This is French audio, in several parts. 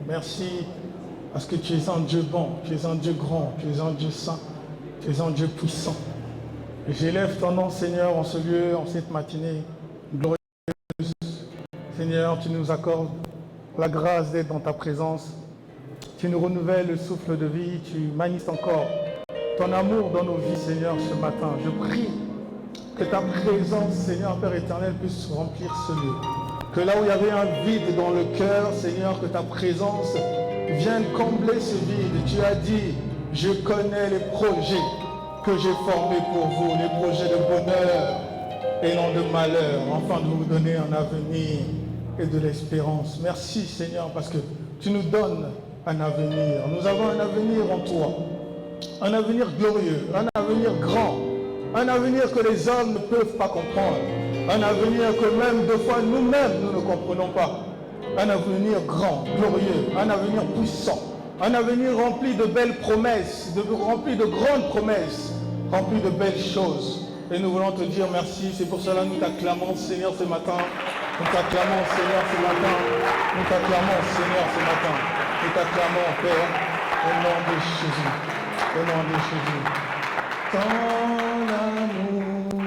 Merci parce que tu es un Dieu bon, tu es un Dieu grand, tu es un Dieu saint, tu es un Dieu puissant. Et j'élève ton nom, Seigneur, en ce lieu, en cette matinée glorieuse. Seigneur, tu nous accordes la grâce d'être dans ta présence. Tu nous renouvelles le souffle de vie, tu manifestes encore ton amour dans nos vies, Seigneur, ce matin. Je prie que ta présence, Seigneur, Père éternel, puisse remplir ce lieu. Que là où il y avait un vide dans le cœur, Seigneur, que ta présence vienne combler ce vide. Tu as dit, je connais les projets que j'ai formés pour vous, les projets de bonheur et non de malheur, afin de vous donner un avenir et de l'espérance. Merci, Seigneur, parce que tu nous donnes un avenir. Nous avons un avenir en toi, un avenir glorieux, un avenir grand, un avenir que les hommes ne peuvent pas comprendre, un avenir que même deux fois nous-mêmes nous ne comprenons pas, un avenir grand, glorieux, un avenir puissant, un avenir rempli de belles promesses, rempli de grandes promesses, rempli de belles choses. Et nous voulons te dire merci. C'est pour cela que nous t'acclamons, Seigneur, ce matin. Nous t'acclamons, Seigneur, ce matin. Nous t'acclamons, Seigneur, ce matin. Nous t'acclamons, Père, au nom de Jésus. Au nom de Jésus. Ton amour,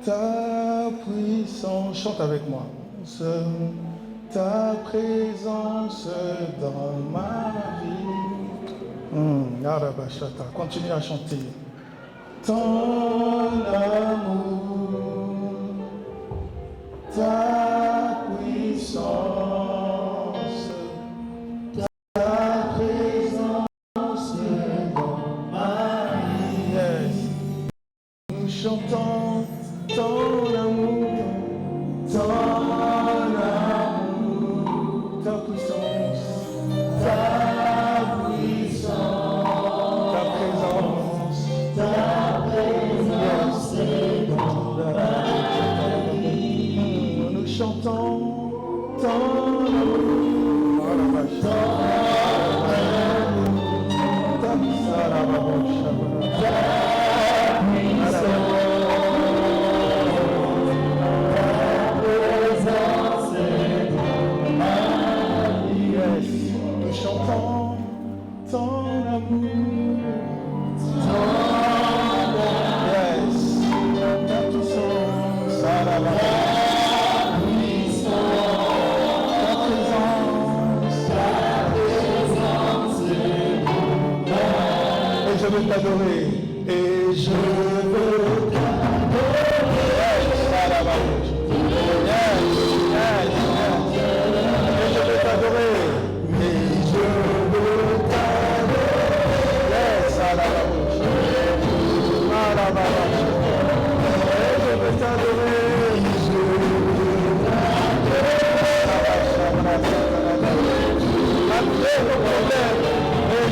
ta puissance, chante avec moi. Ta présence dans ma vie. Continue à chanter. Ton amour, ta puissance, ta présence dans ma vie. Yes. Nous chantons ton amour, ta puissance, ta présence, ta présence est dans la vie. Nous chantons ton amour, ta t'adorer et je veux t'adorer. Et je veux t'adorer et je veux t'adorer. Yes, à la bouche. À la bouche. Et je veux t'adorer.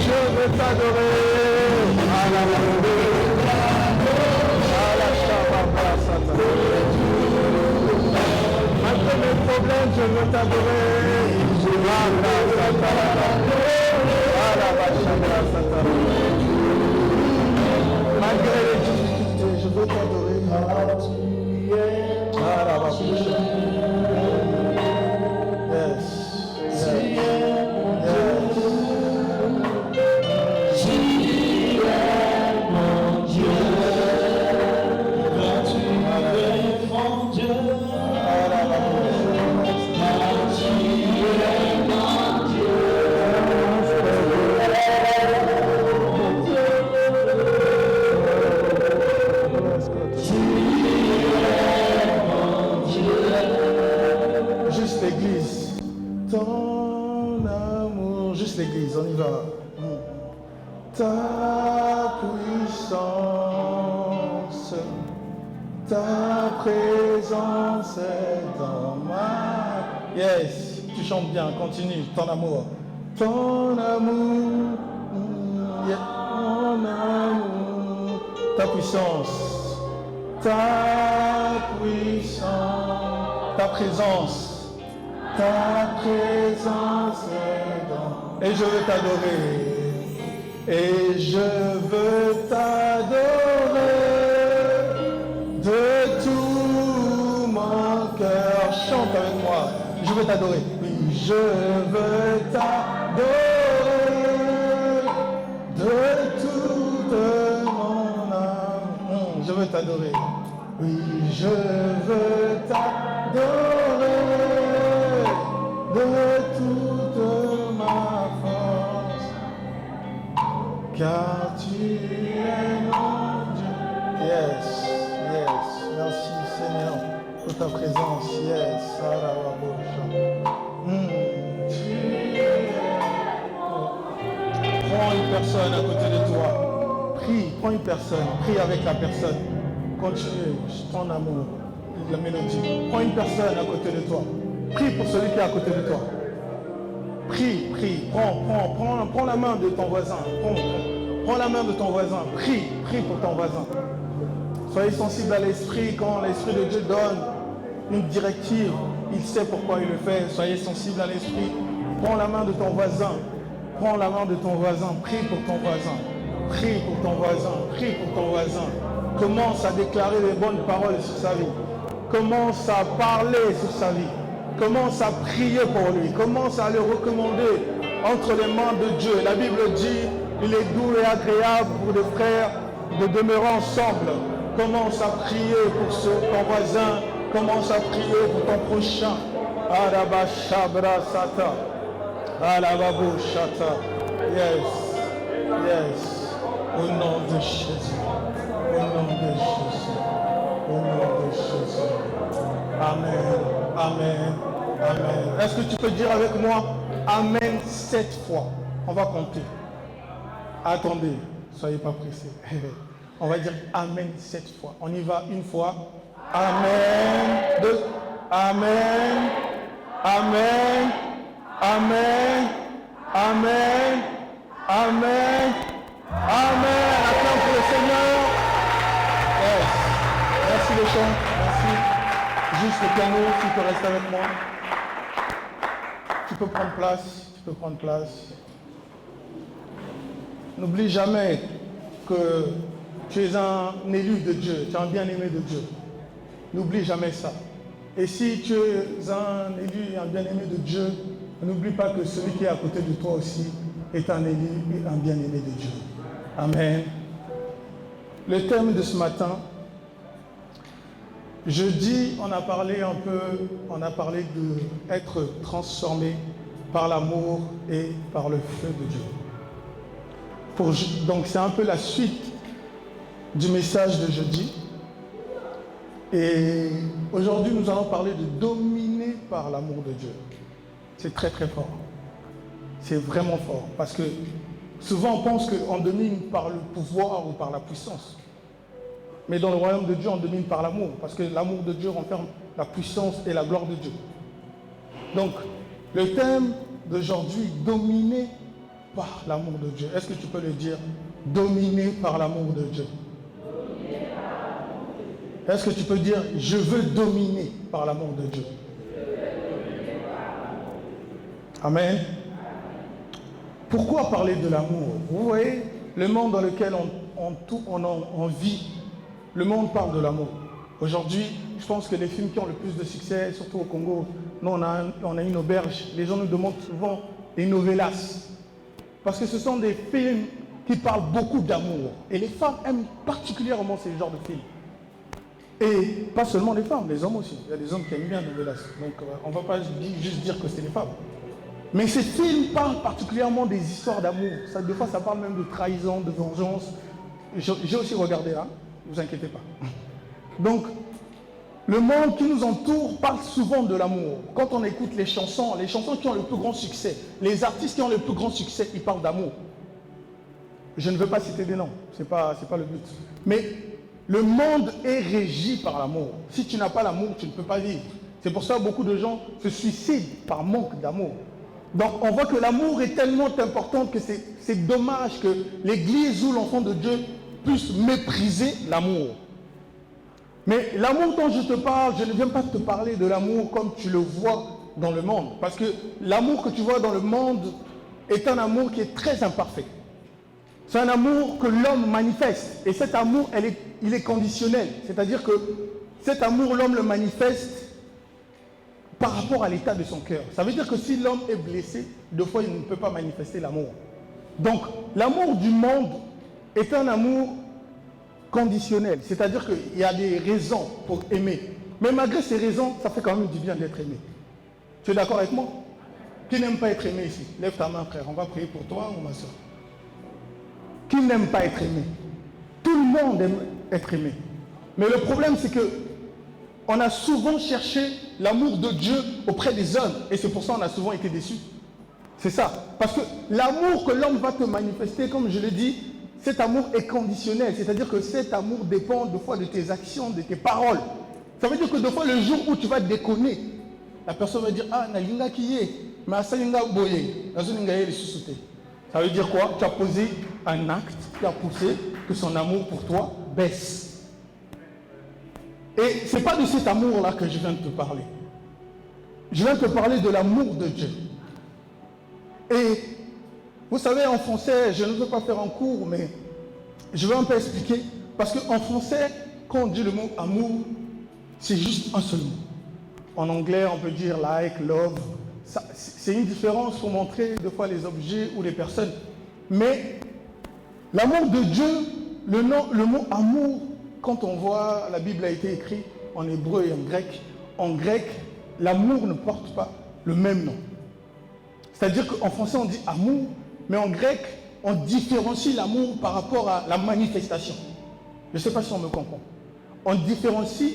Je veux t'adorer. Malgré nos problèmes, et je veux t'adorer. Malgré mes problèmes, je veux t'adorer. Malgré les difficultés, je veux t'adorer. Yes. L'église, on y va. Ta puissance, ta présence est dans ma... Yes, tu chantes bien, continue, ton amour. Ton amour, ton amour, ta puissance, ta présence, ta présence est dans... Et je veux t'adorer, et je veux t'adorer de tout mon cœur. Chante avec moi, je veux t'adorer. Oui, je veux t'adorer de toute mon âme. Je veux t'adorer. Oui, je veux t'adorer de toute ma force, car tu es mon Dieu. Yes, yes, merci Seigneur pour ta présence. Yes, Prends une personne à côté de toi. Prie, prends une personne, prie avec la personne. Continue, ton amour, la mélodie. Prends une personne à côté de toi. Prie pour celui qui est à côté de toi. Prie, prie, prends la main de ton voisin. Prends la main de ton voisin. Prie pour ton voisin. Soyez sensibles à l'esprit. Quand l'Esprit de Dieu donne une directive, il sait pourquoi il le fait. Soyez sensibles à l'esprit. Prends la main de ton voisin. Prends la main de ton voisin. Prie pour ton voisin. Prie pour ton voisin. Prie pour ton voisin. Commence à déclarer les bonnes paroles sur sa vie. Commence à parler sur sa vie. Commence à prier pour lui. Commence à le recommander entre les mains de Dieu. La Bible dit, il est doux et agréable pour des frères de demeurer ensemble. Commence à prier pour ton voisin. Commence à prier pour ton prochain. Araba Shabra Sata. Alababu Shata. Yes. Yes. Au nom de Jésus. Au nom de Jésus. Au nom de Jésus. Amen. Amen. Amen. Est-ce que tu peux dire avec moi Amen 7 fois? On va compter. Attendez, soyez pas pressés. On va dire Amen 7 fois. On y va une fois. Amen. 2. Amen. Amen. Amen. Amen. Amen. Amen. Acclame pour le Seigneur. Yes. Merci les chants. Merci. Juste le piano, tu peux rester avec moi. Tu peux prendre place. Tu peux prendre place. N'oublie jamais que tu es un élu de Dieu. Tu es un bien-aimé de Dieu. N'oublie jamais ça. Et si tu es un élu et un bien-aimé de Dieu, n'oublie pas que celui qui est à côté de toi aussi est un élu et un bien-aimé de Dieu. Amen. Le thème de ce matin, jeudi, on a parlé d'être transformé par l'amour et par le feu de Dieu. Donc c'est un peu la suite du message de jeudi. Et aujourd'hui, nous allons parler de dominer par l'amour de Dieu. C'est très très fort. C'est vraiment fort. Parce que souvent on pense qu'on domine par le pouvoir ou par la puissance. Mais dans le royaume de Dieu, on domine par l'amour. Parce que l'amour de Dieu renferme la puissance et la gloire de Dieu. Donc, le thème d'aujourd'hui, dominer par l'amour de Dieu. Est-ce que tu peux le dire? Dominer par l'amour de Dieu. Est-ce que tu peux dire, je veux dominer par l'amour de Dieu? Amen. Pourquoi parler de l'amour? Vous voyez, le monde dans lequel on vit, le monde parle de l'amour. Aujourd'hui, je pense que les films qui ont le plus de succès, surtout au Congo, nous on a une auberge, les gens nous demandent souvent les novelas. Parce que ce sont des films qui parlent beaucoup d'amour. Et les femmes aiment particulièrement ces genres de films. Et pas seulement les femmes, les hommes aussi. Il y a des hommes qui aiment bien novelas. Donc on ne va pas juste dire que c'est les femmes. Mais ces films parlent particulièrement des histoires d'amour. Des fois, ça parle même de trahison, de vengeance. J'ai aussi regardé là, ne vous inquiétez pas. Donc, le monde qui nous entoure parle souvent de l'amour. Quand on écoute les chansons qui ont le plus grand succès, les artistes qui ont le plus grand succès, ils parlent d'amour. Je ne veux pas citer des noms, c'est pas le but. Mais le monde est régi par l'amour. Si tu n'as pas l'amour, tu ne peux pas vivre. C'est pour ça que beaucoup de gens se suicident par manque d'amour. Donc on voit que l'amour est tellement important que c'est dommage que l'Église ou l'enfant de Dieu puisse mépriser l'amour. Mais l'amour dont je te parle, je ne viens pas te parler de l'amour comme tu le vois dans le monde. Parce que l'amour que tu vois dans le monde est un amour qui est très imparfait. C'est un amour que l'homme manifeste. Et cet amour, il est conditionnel. C'est-à-dire que cet amour, l'homme le manifeste par rapport à l'état de son cœur. Ça veut dire que si l'homme est blessé, deux fois il ne peut pas manifester l'amour. Donc l'amour du monde est un amour conditionnel, c'est-à-dire qu'il y a des raisons pour aimer. Mais malgré ces raisons, ça fait quand même du bien d'être aimé. Tu es d'accord avec moi? Qui n'aime pas être aimé ici? Lève ta main, frère, on va prier pour toi ou ma soeur. Qui n'aime pas être aimé? Tout le monde aime être aimé. Mais le problème, c'est que on a souvent cherché l'amour de Dieu auprès des hommes. Et c'est pour ça qu'on a souvent été déçus. C'est ça. Parce que l'amour que l'homme va te manifester, comme je l'ai dit, cet amour est conditionnel. C'est-à-dire que cet amour dépend des fois de tes actions, de tes paroles. Ça veut dire que des fois, le jour où tu vas déconner, la personne va dire, ah, nalinga qui est, mais asalinga boye, nazolinga est ressuscité. Ça veut dire quoi? Tu as posé un acte qui a poussé que son amour pour toi baisse. Et ce n'est pas de cet amour-là que je viens de te parler. Je viens de te parler de l'amour de Dieu. Et vous savez, en français, je ne veux pas faire un cours, mais je vais un peu expliquer. Parce qu'en français, quand on dit le mot amour, c'est juste un seul mot. En anglais, on peut dire like, love. C'est une différence pour montrer des fois les objets ou les personnes. Mais l'amour de Dieu, le mot amour, quand on voit, la Bible a été écrite en hébreu et en grec, l'amour ne porte pas le même nom. C'est-à-dire qu'en français on dit amour, mais en grec on différencie l'amour par rapport à la manifestation. Je ne sais pas si on me comprend. On différencie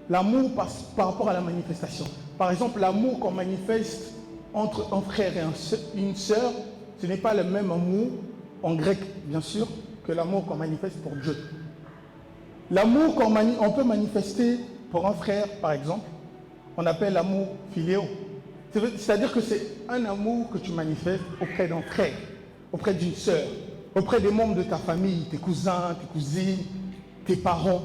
l'amour par rapport à la manifestation. Par exemple, l'amour qu'on manifeste entre un frère et une sœur, ce n'est pas le même amour, en grec bien sûr, que l'amour qu'on manifeste pour Dieu. L'amour qu'on peut manifester pour un frère, par exemple, on appelle l'amour philéo. C'est-à-dire que c'est un amour que tu manifestes auprès d'un frère, auprès d'une sœur, auprès des membres de ta famille, tes cousins, tes cousines, tes parents.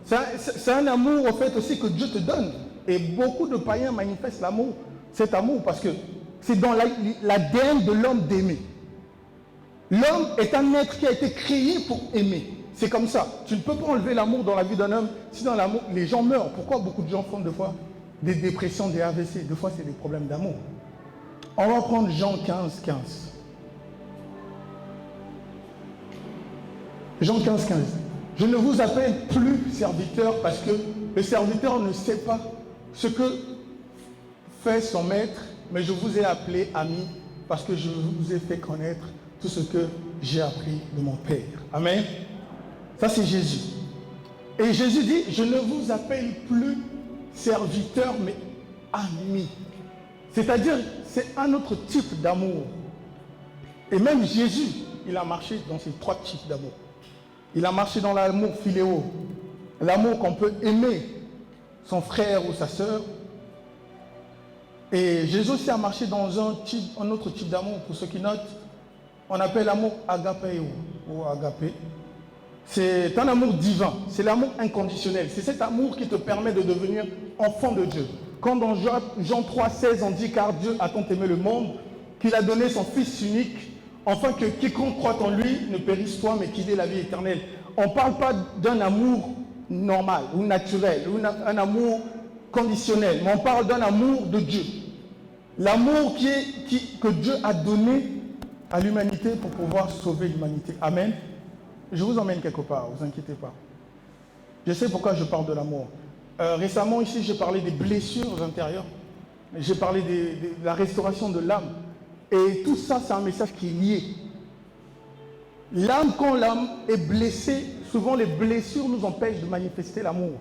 C'est un amour, en fait, aussi que Dieu te donne. Et beaucoup de païens manifestent l'amour, cet amour, parce que c'est dans l'ADN de l'homme d'aimer. L'homme est un être qui a été créé pour aimer. C'est comme ça. Tu ne peux pas enlever l'amour dans la vie d'un homme. Sinon, l'amour, les gens meurent. Pourquoi beaucoup de gens font des fois des dépressions, des AVC? Des fois, c'est des problèmes d'amour. On va prendre Jean 15, 15. Jean 15, 15. Je ne vous appelle plus serviteur parce que le serviteur ne sait pas ce que fait son maître, mais je vous ai appelé ami parce que je vous ai fait connaître tout ce que j'ai appris de mon Père. Amen. Ça, c'est Jésus. Et Jésus dit, je ne vous appelle plus serviteur, mais ami. C'est-à-dire, c'est un autre type d'amour. Et même Jésus, il a marché dans ces trois types d'amour. Il a marché dans l'amour philéo, l'amour qu'on peut aimer son frère ou sa sœur. Et Jésus aussi a marché dans un autre type d'amour, pour ceux qui notent, on appelle l'amour agapéo ou agapé. C'est un amour divin, c'est l'amour inconditionnel. C'est cet amour qui te permet de devenir enfant de Dieu. Quand dans Jean 3, 16, on dit « Car Dieu a tant aimé le monde, qu'il a donné son Fils unique, afin que quiconque croit en lui ne périsse point, mais qu'il ait la vie éternelle. » On ne parle pas d'un amour normal ou naturel, ou un amour conditionnel, mais on parle d'un amour de Dieu. L'amour que Dieu a donné à l'humanité pour pouvoir sauver l'humanité. Amen. Je vous emmène quelque part, ne vous inquiétez pas. Je sais pourquoi je parle de l'amour. Récemment, ici, j'ai parlé des blessures intérieures. J'ai parlé de la restauration de l'âme. Et tout ça, c'est un message qui est lié. L'âme, quand l'âme est blessée, souvent les blessures nous empêchent de manifester l'amour.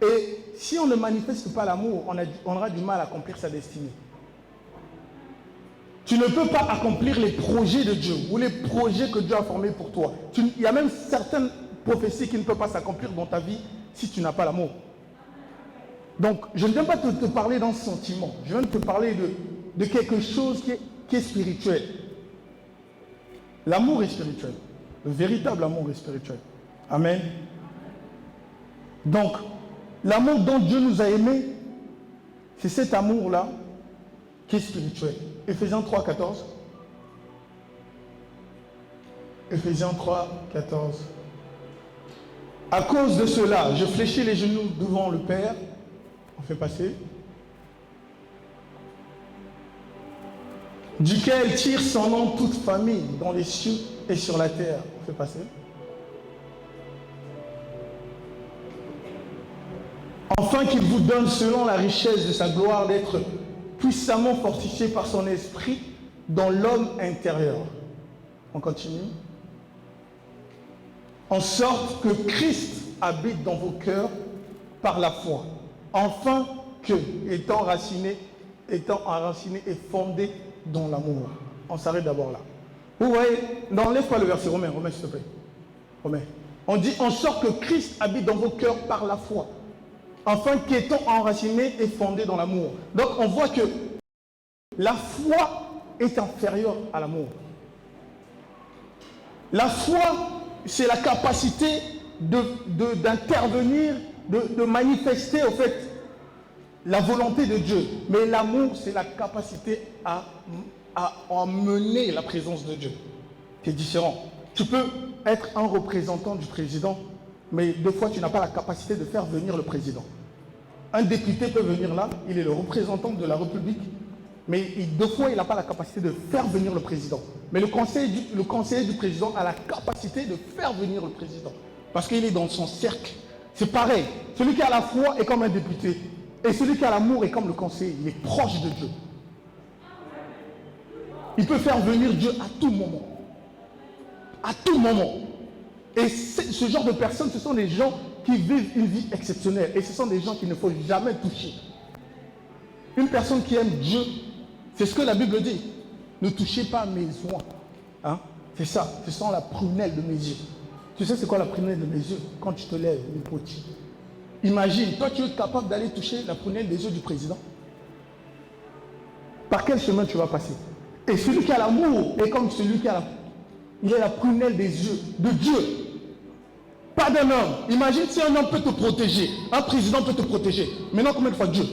Et si on ne manifeste pas l'amour, on aura du mal à accomplir sa destinée. Tu ne peux pas accomplir les projets de Dieu ou les projets que Dieu a formés pour toi. Il y a même certaines prophéties qui ne peuvent pas s'accomplir dans ta vie si tu n'as pas l'amour. Donc, je ne viens pas te parler d'un sentiment. Je viens de te parler de quelque chose qui est spirituel. L'amour est spirituel. Le véritable amour est spirituel. Amen. Donc, l'amour dont Dieu nous a aimés, c'est cet amour-là qui est spirituel. Éphésiens 3, 14. Éphésiens 3, 14. À cause de cela, je fléchis les genoux devant le Père. On fait passer. duquel tire son nom toute famille dans les cieux et sur la terre. Fais passer. Afin qu'il vous donne selon la richesse de sa gloire d'être puissamment fortifié par son esprit dans l'homme intérieur. On continue. En sorte que Christ habite dans vos cœurs par la foi. Afin que, étant enraciné et fondé dans l'amour. On s'arrête d'abord là. Vous voyez, n'enlève pas le verset Romain, s'il te plaît. Romain. On dit en sorte que Christ habite dans vos cœurs par la foi. Afin qu'étant enraciné et fondé dans l'amour. Donc on voit que la foi est inférieure à l'amour. La foi, c'est la capacité d'intervenir, de manifester en fait la volonté de Dieu. Mais l'amour, c'est la capacité à emmener la présence de Dieu. C'est différent. Tu peux être un représentant du président, mais des fois, tu n'as pas la capacité de faire venir le président. Un député peut venir là, il est le représentant de la République, mais deux fois, il n'a pas la capacité de faire venir le président. Mais le conseiller du président a la capacité de faire venir le président, parce qu'il est dans son cercle. C'est pareil. Celui qui a la foi est comme un député, et celui qui a l'amour est comme le conseiller. Il est proche de Dieu. Il peut faire venir Dieu à tout moment. À tout moment. Et ce genre de personnes, ce sont des gens qui vivent une vie exceptionnelle. Et ce sont des gens qu'il ne faut jamais toucher. Une personne qui aime Dieu, c'est ce que la Bible dit. Ne touchez pas mes oins. Hein? C'est ça. Ce sont la prunelle de mes yeux. Tu sais c'est quoi la prunelle de mes yeux? Quand tu te lèves, une petite. Imagine, toi tu es capable d'aller toucher la prunelle des yeux du président. Par quel chemin tu vas passer? Et celui qui a l'amour est comme celui qui a il est la prunelle des yeux de Dieu. Pas d'un homme. Imagine si un homme peut te protéger, un président peut te protéger. Maintenant, combien de fois Dieu?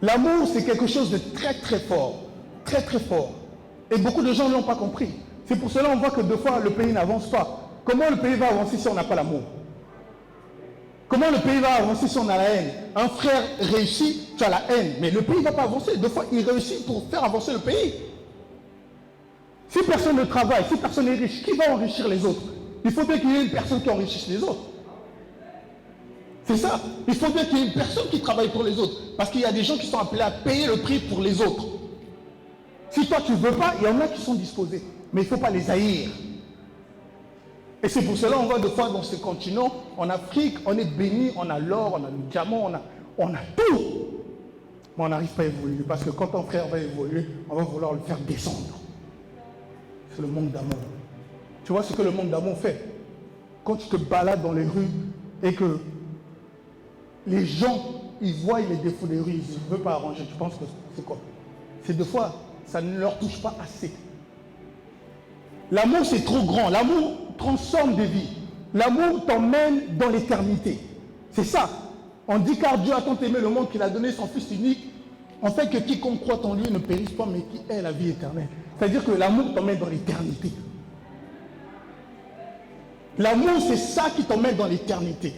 L'amour, c'est quelque chose de très très fort. Très très fort. Et beaucoup de gens ne l'ont pas compris. C'est pour cela qu'on voit que deux fois le pays n'avance pas. Comment le pays va avancer si on n'a pas l'amour? Comment le pays va avancer si on a la haine? Un frère réussit, tu as la haine. Mais le pays ne va pas avancer. Deux fois, il réussit pour faire avancer le pays. Si personne ne travaille, si personne n'est riche, qui va enrichir les autres? Il faudrait qu'il y ait une personne qui enrichisse les autres. C'est ça. Il faudrait qu'il y ait une personne qui travaille pour les autres. Parce qu'il y a des gens qui sont appelés à payer le prix pour les autres. Si toi tu ne veux pas, il y en a qui sont disposés. Mais il ne faut pas les haïr. Et c'est pour cela qu'on voit deux fois dans ce continent, en Afrique, on est béni, on a l'or, on a le diamant, on a tout. Mais on n'arrive pas à évoluer. Parce que quand ton frère va évoluer, on va vouloir le faire descendre. C'est le manque d'amour. Tu vois ce que le manque d'amour fait? Quand tu te balades dans les rues et que les gens, ils voient les défauts des rues, ils ne veulent pas arranger. Tu penses que c'est quoi? C'est deux fois, ça ne leur touche pas assez. L'amour, c'est trop grand. L'amour transforme des vies. L'amour t'emmène dans l'éternité. C'est ça. On dit car Dieu a tant aimé le monde qu'il a donné son Fils unique, en fait que quiconque croit en lui ne périsse pas, mais qui ait la vie éternelle. C'est-à-dire que l'amour t'emmène dans l'éternité. L'amour, c'est ça qui t'emmène dans l'éternité.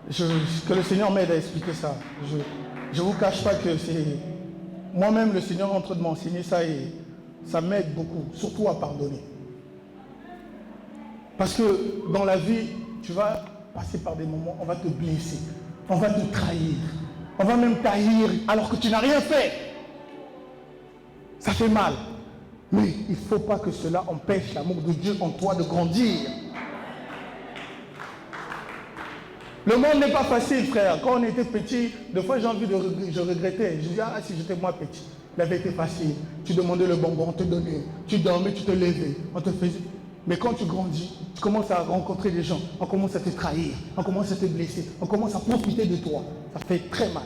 Que le Seigneur m'aide à expliquer ça. Je ne vous cache pas que c'est... Moi-même, le Seigneur est en train de m'enseigner ça et ça m'aide beaucoup, surtout à pardonner. Parce que dans la vie, tu vas passer par des moments, on va te blesser, on va te trahir, on va même t'haïr alors que tu n'as rien fait. Ça fait mal. Mais il ne faut pas que cela empêche l'amour de Dieu en toi de grandir. Le monde n'est pas facile, frère. Quand on était petit, des fois je regrettais. Je disais, ah si j'étais moi petit, il avait été facile. Tu demandais le bonbon, on te donnait. Tu dormais, tu te levais, on te faisait. Mais quand tu grandis, tu commences à rencontrer des gens, on commence à te trahir, on commence à te blesser, on commence à profiter de toi. Ça fait très mal.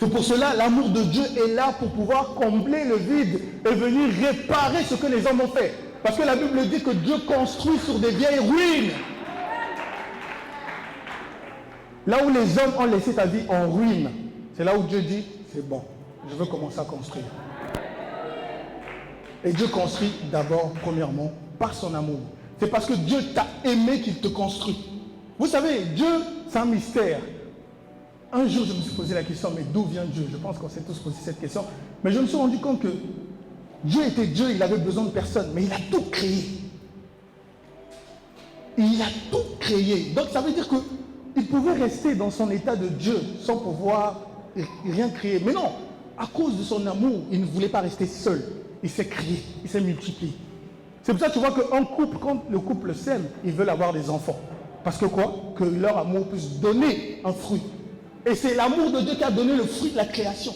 C'est pour cela l'amour de Dieu est là pour pouvoir combler le vide et venir réparer ce que les hommes ont fait. Parce que la Bible dit que Dieu construit sur des vieilles ruines. Là où les hommes ont laissé ta vie en ruine, c'est là où Dieu dit, c'est bon, je veux commencer à construire. Et Dieu construit d'abord, premièrement, par son amour. C'est parce que Dieu t'a aimé qu'il te construit. Vous savez, Dieu, c'est un mystère. Un jour, je me suis posé la question, mais d'où vient Dieu? Je pense qu'on s'est tous posé cette question. Mais je me suis rendu compte que Dieu était Dieu, il avait besoin de personne, mais il a tout créé. Il a tout créé. Donc ça veut dire qu'il pouvait rester dans son état de Dieu sans pouvoir rien créer. Mais non, à cause de son amour, il ne voulait pas rester seul. Il s'est créé, il s'est multiplié. C'est pour ça que tu vois qu'un couple, quand le couple s'aime, ils veulent avoir des enfants. Parce que quoi? Que leur amour puisse donner un fruit. Et c'est l'amour de Dieu qui a donné le fruit de la création.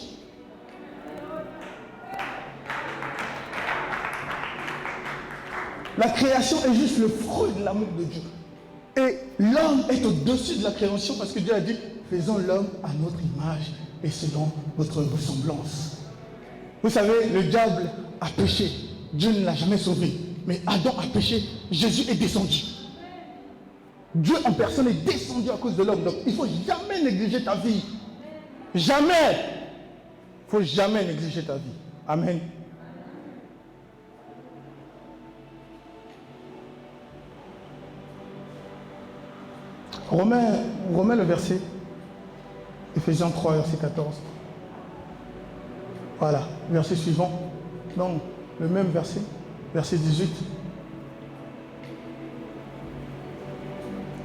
La création est juste le fruit de l'amour de Dieu. Et l'homme est au-dessus de la création parce que Dieu a dit, faisons l'homme à notre image et selon notre ressemblance. Vous savez, le diable a péché. Dieu ne l'a jamais sauvé. Mais Adam a péché. Jésus est descendu. Dieu en personne est descendu à cause de l'homme. Donc il ne faut jamais négliger ta vie. Jamais. Il ne faut jamais négliger ta vie. Amen. Romains le verset. Ephésiens 3, verset 14. Voilà, verset suivant. Donc, le même verset, verset 18.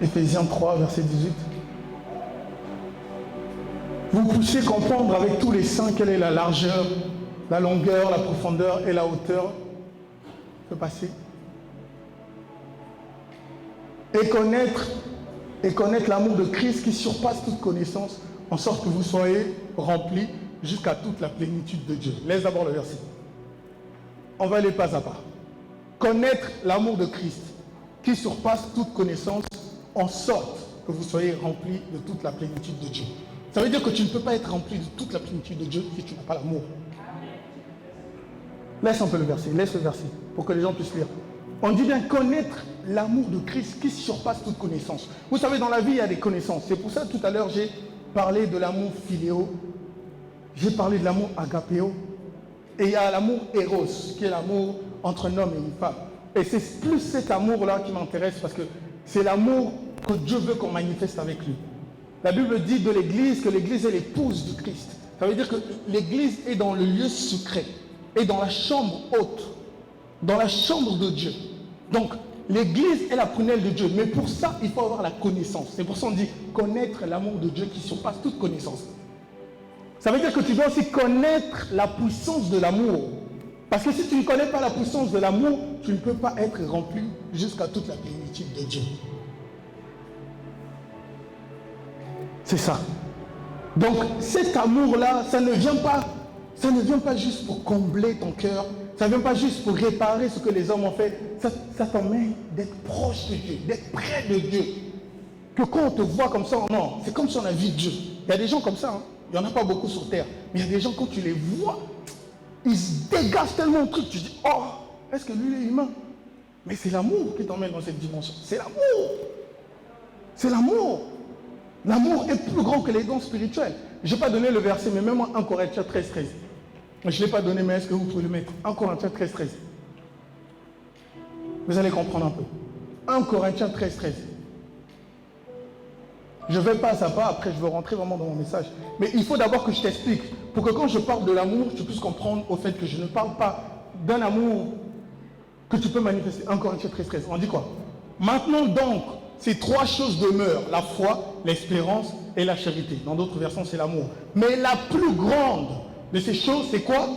Ephésiens 3, verset 18. Vous puissiez comprendre avec tous les saints quelle est la largeur, la longueur, la profondeur et la hauteur. Je peux passer. Et connaître l'amour de Christ qui surpasse toute connaissance, en sorte que vous soyez remplis jusqu'à toute la plénitude de Dieu. Laisse d'abord le verset. On va aller pas à pas. Connaître l'amour de Christ qui surpasse toute connaissance, en sorte que vous soyez remplis de toute la plénitude de Dieu. Ça veut dire que tu ne peux pas être rempli de toute la plénitude de Dieu si tu n'as pas l'amour. Laisse un peu le verset, laisse le verset, pour que les gens puissent lire. On dit bien connaître l'amour de Christ qui surpasse toute connaissance. Vous savez, dans la vie, il y a des connaissances. C'est pour ça que tout à l'heure, j'ai parlé de l'amour philéo. J'ai parlé de l'amour agapéo. Et il y a l'amour éros, qui est l'amour entre un homme et une femme. Et c'est plus cet amour-là qui m'intéresse parce que c'est l'amour que Dieu veut qu'on manifeste avec lui. La Bible dit de l'Église que l'Église est l'épouse du Christ. Ça veut dire que l'Église est dans le lieu secret, est dans la chambre haute, dans la chambre de Dieu. Donc, l'Église est la prunelle de Dieu. Mais pour ça, il faut avoir la connaissance. C'est pour ça qu'on dit connaître l'amour de Dieu qui surpasse toute connaissance. Ça veut dire que tu dois aussi connaître la puissance de l'amour. Parce que si tu ne connais pas la puissance de l'amour, tu ne peux pas être rempli jusqu'à toute la plénitude de Dieu. C'est ça. Donc, cet amour-là, ça ne vient pas juste pour combler ton cœur. Ça ne vient pas juste pour réparer ce que les hommes ont fait. Ça t'emmène d'être proche de Dieu, d'être près de Dieu. Que quand on te voit comme ça, non, c'est comme si on a vu Dieu. Il y a des gens comme ça, hein. Il n'y en a pas beaucoup sur terre. Mais il y a des gens, quand tu les vois, ils se dégagent tellement de trucs. Tu dis, oh, est-ce que lui est humain? Mais c'est l'amour qui t'emmène dans cette dimension. C'est l'amour. C'est l'amour. L'amour est plus grand que les dons spirituels. Je n'ai pas donné le verset, mais même 1 Corinthiens 13, 13. Je ne l'ai pas donné, mais est-ce que vous pouvez le mettre? 1 Corinthiens 13, 13. Vous allez comprendre un peu. 1 Corinthiens 13, 13. Je vais pas à pas, après je vais rentrer vraiment dans mon message. Mais il faut d'abord que je t'explique, pour que quand je parle de l'amour, tu puisses comprendre au fait que je ne parle pas d'un amour que tu peux manifester. 1 Corinthiens 13, 13. On dit quoi? Maintenant donc, ces trois choses demeurent, la foi, l'espérance et la charité. Dans d'autres versions, c'est l'amour. Mais la plus grande de ces choses, c'est quoi?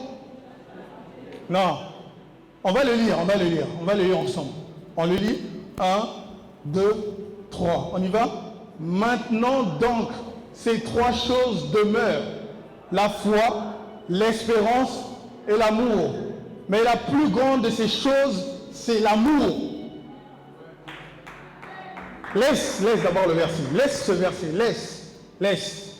Non. On va le lire, on va le lire ensemble. On le lit. 1, 2, 3. On y va? Maintenant donc, ces trois choses demeurent, la foi, l'espérance et l'amour. Mais la plus grande de ces choses, c'est l'amour. Laisse d'abord le verset. Laisse ce verset, laisse.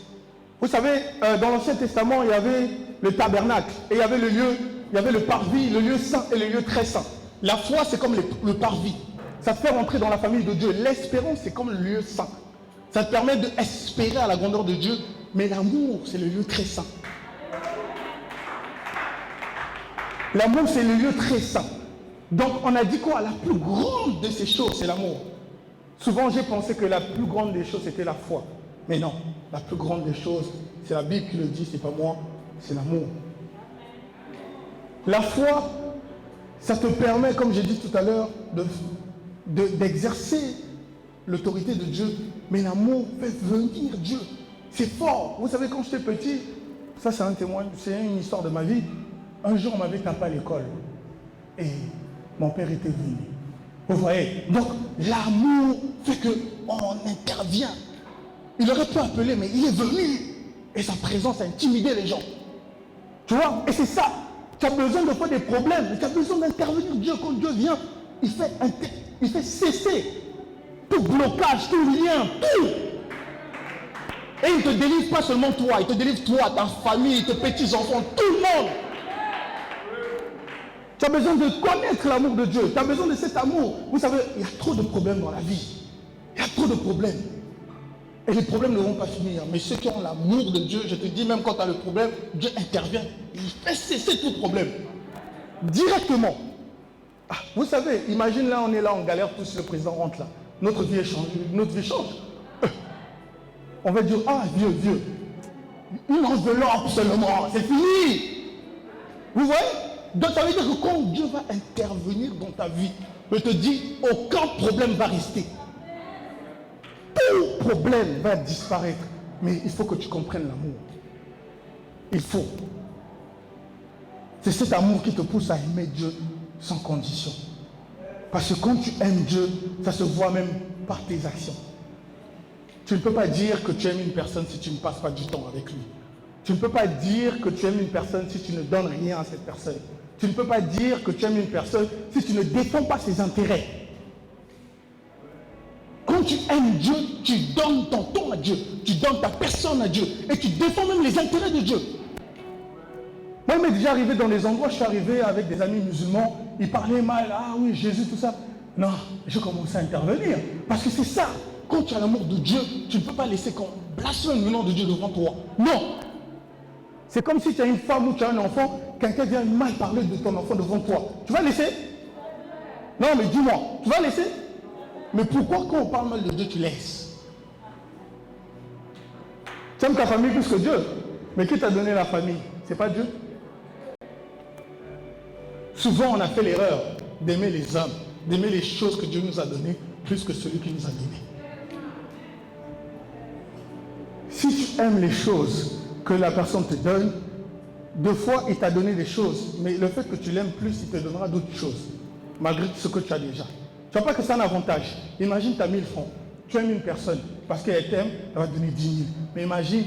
Vous savez, dans l'Ancien Testament, il y avait le tabernacle. Et il y avait le lieu, il y avait le parvis, le lieu saint et le lieu très saint. La foi, c'est comme le parvis. Ça te fait rentrer dans la famille de Dieu. L'espérance, c'est comme le lieu saint. Ça te permet d'espérer à la grandeur de Dieu. Mais l'amour, c'est le lieu très saint. L'amour, c'est le lieu très saint. Donc, on a dit quoi? La plus grande de ces choses, c'est l'amour. Souvent, j'ai pensé que la plus grande des choses, c'était la foi. Mais non, la plus grande des choses, c'est la Bible qui le dit, c'est pas moi, c'est l'amour. La foi, ça te permet, comme j'ai dit tout à l'heure, d'exercer l'autorité de Dieu. Mais l'amour fait venir Dieu. C'est fort. Vous savez, quand j'étais petit, ça c'est un témoin, c'est une histoire de ma vie. Un jour, on m'avait tapé à l'école. Et mon père était venu. Vous voyez? Donc, l'amour fait qu'on intervient. Il aurait pu appeler, mais il est venu. Et sa présence a intimidé les gens. Tu vois? Et c'est ça. Tu as besoin de faire des problèmes. Tu as besoin d'intervenir. Dieu, quand Dieu vient, il fait cesser tout blocage, tout lien, tout. Et il ne te délivre pas seulement toi. Il te délivre toi, ta famille, tes petits-enfants, tout le monde. Tu as besoin de connaître l'amour de Dieu. Tu as besoin de cet amour. Vous savez, il y a trop de problèmes dans la vie. Il y a trop de problèmes. Et les problèmes ne vont pas finir. Mais ceux qui ont l'amour de Dieu, je te dis, même quand tu as le problème, Dieu intervient. Il fait cesser tout problème. Directement. Ah, vous savez, imagine là, on est là, on galère tous, le président rentre là. Notre vie change. Notre vie change. On va dire, ah, vieux. Une enveloppe seulement, c'est fini. Vous voyez? Donc ça veut dire que quand Dieu va intervenir dans ta vie, je te dis, aucun problème va rester. Tout problème va disparaître. Mais il faut que tu comprennes l'amour. Il faut. C'est cet amour qui te pousse à aimer Dieu sans condition. Parce que quand tu aimes Dieu, ça se voit même par tes actions. Tu ne peux pas dire que tu aimes une personne si tu ne passes pas du temps avec lui. Tu ne peux pas dire que tu aimes une personne si tu ne donnes rien à cette personne. Tu ne peux pas dire que tu aimes une personne si tu ne défends pas ses intérêts. Quand tu aimes Dieu, tu donnes ton temps à Dieu. Tu donnes ta personne à Dieu. Et tu défends même les intérêts de Dieu. Moi, il m'est déjà arrivé dans des endroits, je suis arrivé avec des amis musulmans, ils parlaient mal, ah oui, Jésus, tout ça. Non, je commençais à intervenir. Parce que c'est ça. Quand tu as l'amour de Dieu, tu ne peux pas laisser qu'on blasphème le nom de Dieu devant toi. Non. C'est comme si tu as une femme ou tu as un enfant, quelqu'un vient mal parler de ton enfant devant toi. Tu vas laisser? Non, mais dis-moi, tu vas laisser? Mais pourquoi quand on parle mal de Dieu, tu laisses? Tu aimes ta famille plus que Dieu. Mais qui t'a donné la famille? C'est pas Dieu? Souvent, on a fait l'erreur d'aimer les hommes, d'aimer les choses que Dieu nous a données, plus que celui qui nous a donné. Si tu aimes les choses que la personne te donne, deux fois, il t'a donné des choses, mais le fait que tu l'aimes plus, il te donnera d'autres choses, malgré ce que tu as déjà. Tu vois pas que c'est un avantage. Imagine, tu as 1000 francs. Tu aimes une personne, parce qu'elle t'aime, elle va te donner 10 000. Mais imagine,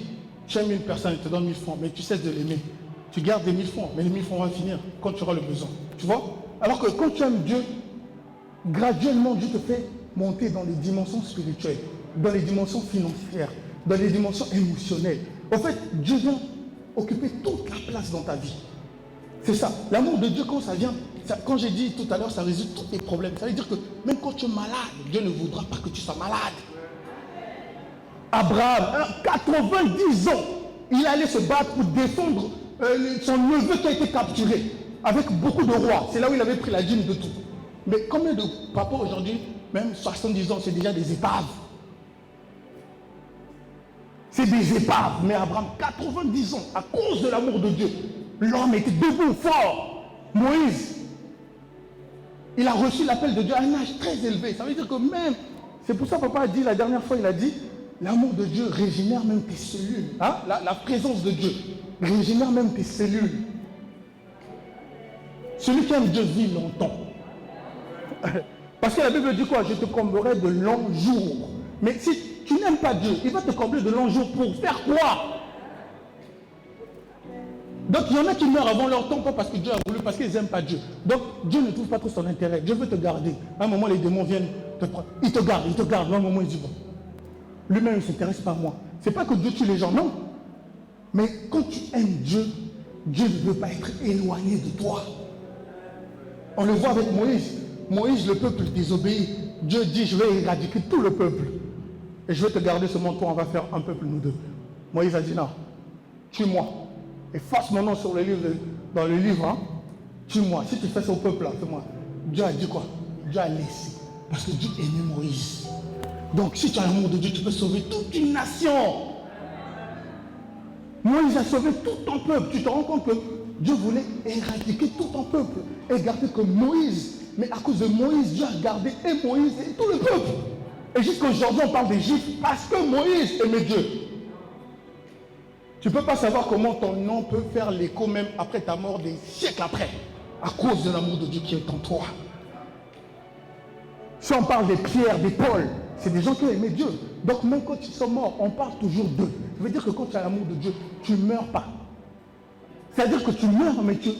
tu aimes une personne, elle te donne 1000 francs, mais tu cesses de l'aimer. Tu gardes les 1000 francs, mais les 1000 francs vont finir quand tu auras le besoin. Tu vois? Alors que quand tu aimes Dieu, graduellement, Dieu te fait monter dans les dimensions spirituelles, dans les dimensions financières, dans les dimensions émotionnelles. En fait, Dieu vient occuper toute la place dans ta vie. C'est ça. L'amour de Dieu, quand ça vient, ça, quand j'ai dit tout à l'heure, ça résout tous tes problèmes. Ça veut dire que même quand tu es malade, Dieu ne voudra pas que tu sois malade. Abraham, 90 ans, il allait se battre pour défendre son neveu qui a été capturé, avec beaucoup de rois. C'est là où il avait pris la dîme de tout. Mais combien de papas aujourd'hui, même 70 ans, c'est déjà des épaves. C'est des épaves. Mais Abraham, 90 ans, à cause de l'amour de Dieu, l'homme était debout, fort. Moïse, il a reçu l'appel de Dieu à un âge très élevé. Ça veut dire que même, c'est pour ça que papa a dit la dernière fois, il a dit, l'amour de Dieu régénère même tes cellules. Hein? La présence de Dieu régénère même tes cellules. Celui qui aime Dieu vit longtemps. Parce que la Bible dit quoi? Je te comblerai de longs jours. Mais si tu n'aimes pas Dieu, il va te combler de longs jours pour faire quoi? Donc il y en a qui meurent avant leur temps, pas parce que Dieu a voulu, parce qu'ils n'aiment pas Dieu. Donc Dieu ne trouve pas trop son intérêt. Dieu veut te garder. À un moment, les démons viennent te prendre. Il te garde. À un moment, il dit bon. Lui-même, il ne s'intéresse pas à moi. C'est pas que Dieu tue les gens, non. Mais quand tu aimes Dieu, Dieu ne veut pas être éloigné de toi. On le voit avec Moïse. Moïse, le peuple désobéit. Dieu dit, je vais éradiquer tout le peuple. Et je vais te garder seulement toi, on va faire un peuple, nous deux. Moïse a dit, non, tue-moi. Efface mon nom sur le livre, dans le livre, hein. Tue-moi. Si tu fais ça au peuple, là, fais-moi. Dieu a dit quoi? Dieu a laissé. Parce que Dieu aimait Moïse. Donc si tu as l'amour de Dieu, tu peux sauver toute une nation. Moïse a sauvé tout ton peuple. Tu te rends compte que Dieu voulait éradiquer tout ton peuple et garder que Moïse. Mais à cause de Moïse, Dieu a gardé et Moïse et tout le peuple. Et jusqu'à aujourd'hui, on parle des Juifs parce que Moïse aimait Dieu. Tu ne peux pas savoir comment ton nom peut faire l'écho même après ta mort, des siècles après, à cause de l'amour de Dieu qui est en toi. Si on parle des Pierre, des Paul, c'est des gens qui ont aimé Dieu. Donc même quand ils sont morts, on parle toujours d'eux. Ça veut dire que quand tu as l'amour de Dieu, tu ne meurs pas. C'est-à-dire que tu meurs, mais tu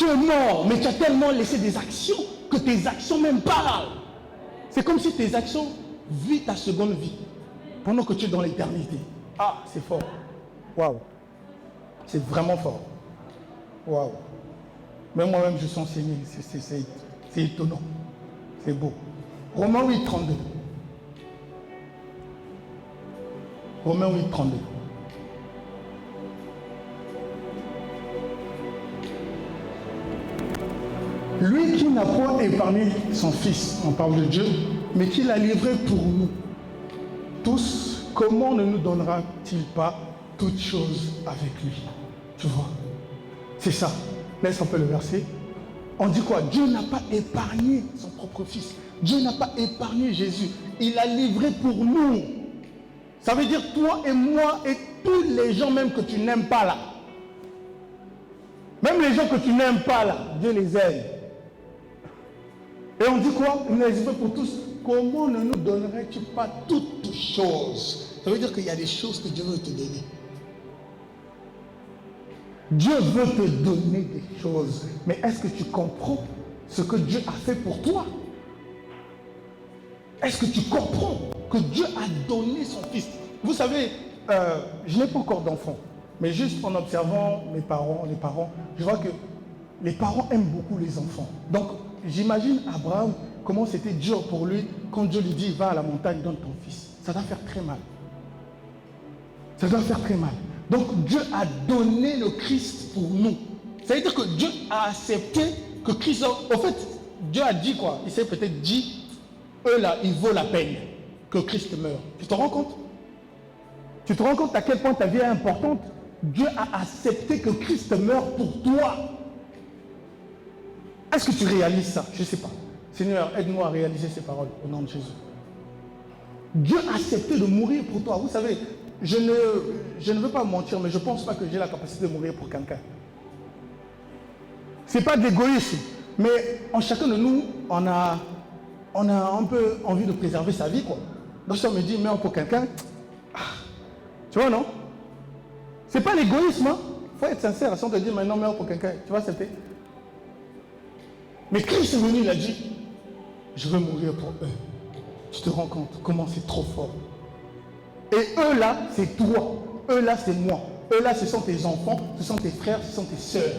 es mort, mais tu as tellement laissé des actions que tes actions même parlent. C'est comme si tes actions vivent ta seconde vie pendant que tu es dans l'éternité. Ah, c'est fort. Waouh. C'est vraiment fort. Waouh. Même moi-même, je suis enseigné. C'est étonnant. C'est beau. Romains 8, 32. Romains 8, 32. Lui qui n'a point épargné son Fils, on parle de Dieu, mais qui l'a livré pour nous tous, comment ne nous donnera-t-il pas toutes choses avec lui? Tu vois, c'est ça. Laisse un peu le verset. On dit quoi? Dieu n'a pas épargné son propre Fils. Dieu n'a pas épargné Jésus. Il l'a livré pour nous. Ça veut dire toi et moi et tous les gens même que tu n'aimes pas là. Même les gens que tu n'aimes pas là, Dieu les aime. Et on dit quoi? Il nous a livré pour tous. Comment ne nous donnerais-tu pas toutes choses? Ça veut dire qu'il y a des choses que Dieu veut te donner. Dieu veut te donner des choses. Mais est-ce que tu comprends ce que Dieu a fait pour toi? Est-ce que tu comprends que Dieu a donné son Fils? Vous savez, je n'ai pas encore d'enfant. Mais juste en observant les parents, je vois que les parents aiment beaucoup les enfants. Donc, j'imagine Abraham, comment c'était dur pour lui quand Dieu lui dit, va à la montagne, donne ton fils. Ça doit faire très mal. Ça doit faire très mal. Donc, Dieu a donné le Christ pour nous. Ça veut dire que Dieu a accepté que Christ... En fait, Dieu a dit quoi? Il s'est peut-être dit, eux là, il vaut la peine que Christ meure. Tu te rends compte? Tu te rends compte à quel point ta vie est importante? Dieu a accepté que Christ meure pour toi. Est-ce que tu réalises ça? Je ne sais pas. Seigneur, aide-nous à réaliser ces paroles au nom de Jésus. Dieu a accepté de mourir pour toi. Vous savez, je ne veux pas mentir, mais je ne pense pas que j'ai la capacité de mourir pour quelqu'un. Ce n'est pas de l'égoïsme, mais en chacun de nous, on a un peu envie de préserver sa vie, quoi. Donc si on me dit, meurs pour quelqu'un, tu vois, non? Ce n'est pas l'égoïsme, hein? Il faut être sincère, si on te dit maintenant meurs pour quelqu'un, tu vas accepter. Mais Christ est venu, il a dit, je veux mourir pour eux. Tu te rends compte comment c'est trop fort. Et eux là, c'est toi. Eux là, c'est moi. Eux là, ce sont tes enfants, ce sont tes frères, ce sont tes sœurs.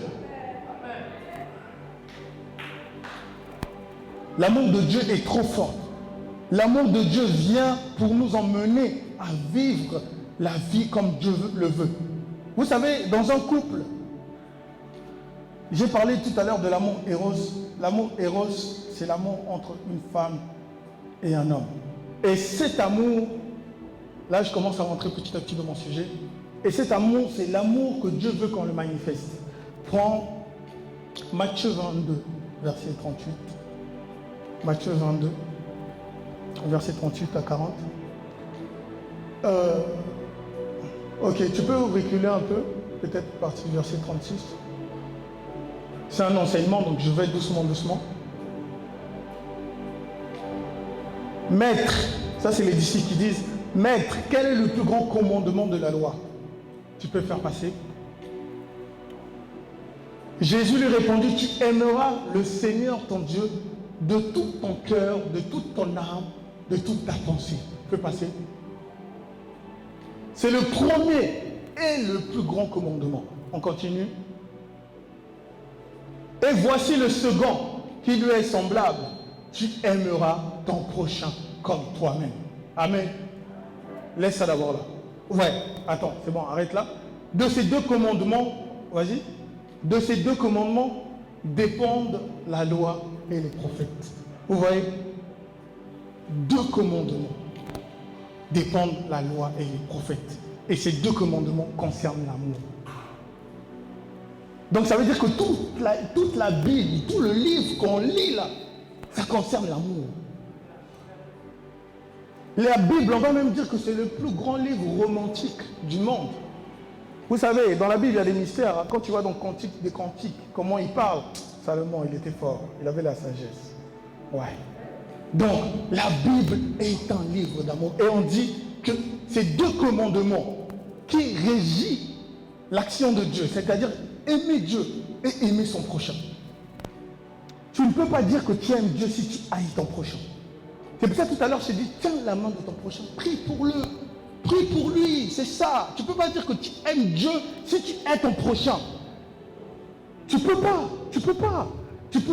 L'amour de Dieu est trop fort. L'amour de Dieu vient pour nous emmener à vivre la vie comme Dieu le veut. Vous savez, dans un couple, j'ai parlé tout à l'heure de l'amour éros. L'amour éros, c'est l'amour entre une femme et un homme. Et cet amour, là je commence à rentrer petit à petit dans mon sujet, et cet amour, c'est l'amour que Dieu veut qu'on le manifeste. Prends Matthieu 22, verset 38. Matthieu 22, verset 38 à 40. Ok, tu peux reculer un peu, peut-être partir du verset 36. C'est un enseignement, donc je vais doucement. Maître, ça c'est les disciples qui disent, Maître, quel est le plus grand commandement de la loi? Tu peux faire passer. Jésus lui répondit, tu aimeras le Seigneur ton Dieu de tout ton cœur, de toute ton âme, de toute ta pensée. Tu peux passer. C'est le premier et le plus grand commandement. On continue. Et voici le second qui lui est semblable. Tu aimeras ton prochain comme toi-même. Amen. Laisse ça d'abord là. Ouais, attends, c'est bon, arrête là. De ces deux commandements, vas-y. De ces deux commandements dépendent la loi et les prophètes. Vous voyez? 2 commandements dépendent la loi et les prophètes. Et ces 2 commandements concernent l'amour. Donc ça veut dire que toute la Bible, tout le livre qu'on lit là, ça concerne l'amour. La Bible, on va même dire que c'est le plus grand livre romantique du monde. Vous savez, dans la Bible, il y a des mystères. Quand tu vois dans Cantique des Cantiques, comment il parle, Salomon, il était fort, il avait la sagesse. Ouais. Donc, la Bible est un livre d'amour. Et on dit que ces 2 commandements qui régissent l'action de Dieu, c'est-à-dire aimer Dieu et aimer son prochain. Tu ne peux pas dire que tu aimes Dieu si tu haïs ton prochain. C'est pour ça tout à l'heure, je t'ai dit, tiens la main de ton prochain, prie pour lui. Prie pour lui, c'est ça. Tu ne peux pas dire que tu aimes Dieu si tu hais ton prochain. Tu ne peux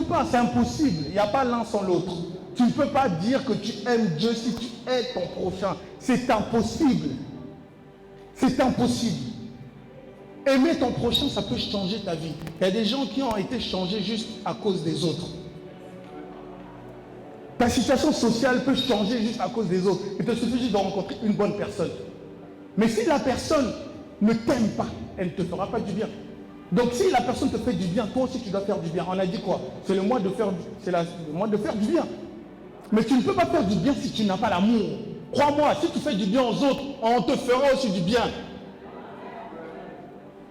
pas, c'est impossible. Il n'y a pas l'un sans l'autre. Tu ne peux pas dire que tu aimes Dieu si tu hais ton prochain. C'est impossible. C'est impossible. Aimer ton prochain, ça peut changer ta vie. Il y a des gens qui ont été changés juste à cause des autres. Ta situation sociale peut changer juste à cause des autres. Il te suffit juste de rencontrer une bonne personne. Mais si la personne ne t'aime pas, elle ne te fera pas du bien. Donc si la personne te fait du bien, toi aussi tu dois faire du bien. On a dit quoi? C'est le mois de faire du bien. Mais tu ne peux pas faire du bien si tu n'as pas l'amour. Crois-moi, si tu fais du bien aux autres, on te fera aussi du bien.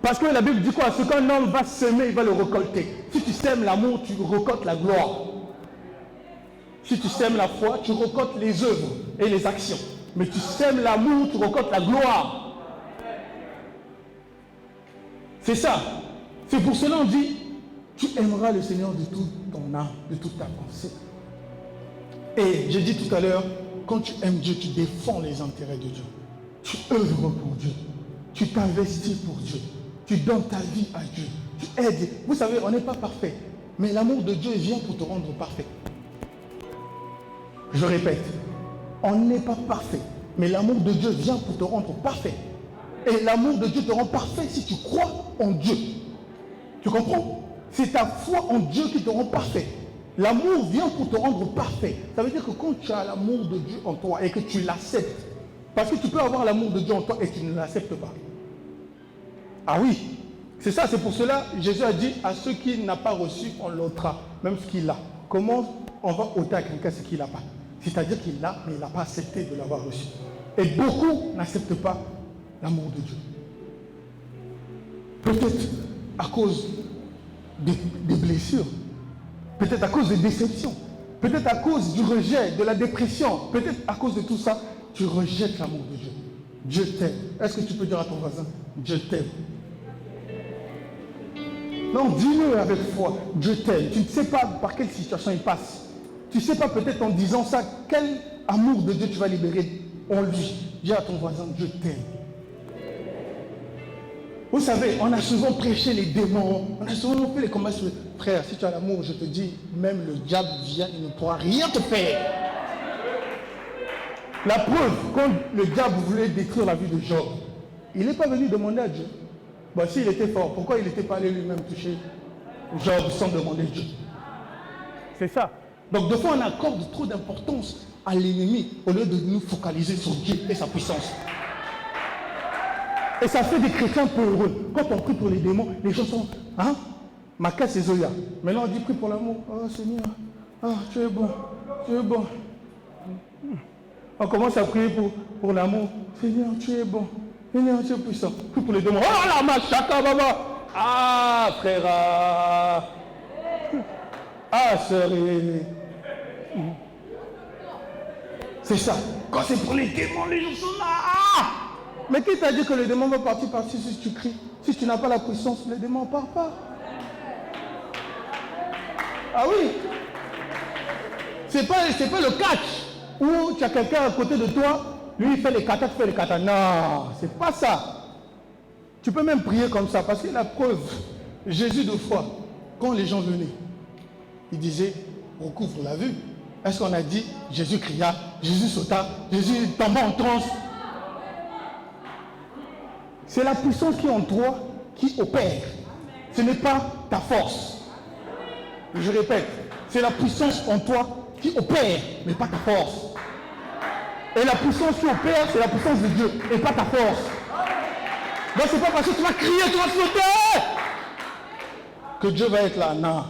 Parce que la Bible dit quoi? Ce qu'un homme va semer, il va le récolter. Si tu sèmes l'amour, tu récoltes la gloire. Si tu sèmes la foi, tu récoltes les œuvres et les actions. Mais tu sèmes l'amour, tu récoltes la gloire. C'est ça. C'est pour cela qu'on dit, tu aimeras le Seigneur de toute ton âme, de toute ta pensée. Et j'ai dit tout à l'heure, quand tu aimes Dieu, tu défends les intérêts de Dieu. Tu œuvres pour Dieu. Tu t'investis pour Dieu. Tu donnes ta vie à Dieu. Tu aides. Vous savez, on n'est pas parfait. Mais l'amour de Dieu vient pour te rendre parfait. Je répète, on n'est pas parfait. Mais l'amour de Dieu vient pour te rendre parfait. Et l'amour de Dieu te rend parfait si tu crois en Dieu. Tu comprends? C'est ta foi en Dieu qui te rend parfait. L'amour vient pour te rendre parfait. Ça veut dire que quand tu as l'amour de Dieu en toi et que tu l'acceptes, parce que tu peux avoir l'amour de Dieu en toi et tu ne l'acceptes pas. Ah oui, c'est ça, c'est pour cela Jésus a dit à ceux qui n'ont pas reçu, on l'ôtera, même ce qu'il a. Comment on va ôter à quelqu'un ce qu'il n'a pas? C'est-à-dire qu'il l'a, mais il n'a pas accepté de l'avoir reçu. Et beaucoup n'acceptent pas l'amour de Dieu. Peut-être à cause des blessures, peut-être à cause des déceptions, peut-être à cause du rejet, de la dépression, peut-être à cause de tout ça, tu rejettes l'amour de Dieu. Dieu t'aime. Est-ce que tu peux dire à ton voisin, Dieu t'aime? Non, dis-le avec foi, Dieu t'aime. Tu ne sais pas par quelle situation il passe. Tu ne sais pas peut-être en disant ça, quel amour de Dieu tu vas libérer en lui. Dis à ton voisin, Dieu t'aime. Vous savez, on a souvent prêché les démons, on a souvent fait les combats sur les frères. Si tu as l'amour, je te dis, même le diable vient, il ne pourra rien te faire. La preuve, quand le diable voulait détruire la vie de Job, il n'est pas venu demander à Dieu. Bon, s'il était fort, pourquoi il n'était pas allé lui-même toucher Job sans demander Dieu? C'est ça. Donc, de fois, on accorde trop d'importance à l'ennemi au lieu de nous focaliser sur Dieu et sa puissance. Et ça fait des chrétiens peureux. Quand on prie pour les démons, les gens sont, hein, Maka c'est Zoya. Maintenant, on dit prie pour l'amour. Oh Seigneur, oh, tu es bon, tu es bon. On commence à prier pour l'amour. Seigneur, tu es bon. Seigneur, tu es puissant. Prie pour les démons. Oh la machaka, baba. Ah, frère. Ah, sœur. C'est ça. Quand c'est pour les démons, les gens sont là. Ah! Mais qui t'a dit que le démon va partir par-ci si tu cries? Si tu n'as pas la puissance, le démon ne part pas. Ah oui. C'est pas le catch où tu as quelqu'un à côté de toi, lui il fait les katas, tu fais les katas. Non, c'est pas ça. Tu peux même prier comme ça parce que la preuve, Jésus de fois, quand les gens venaient, il disait, recouvre la vue. Est-ce qu'on a dit, Jésus cria, Jésus sauta, Jésus tomba en transe? C'est la puissance qui est en toi qui opère. Ce n'est pas ta force. Je répète, c'est la puissance en toi qui opère, mais pas ta force. Et la puissance qui opère, c'est la puissance de Dieu, et pas ta force. Donc c'est pas parce que tu vas crier, tu vas sauter, que Dieu va être là. Non.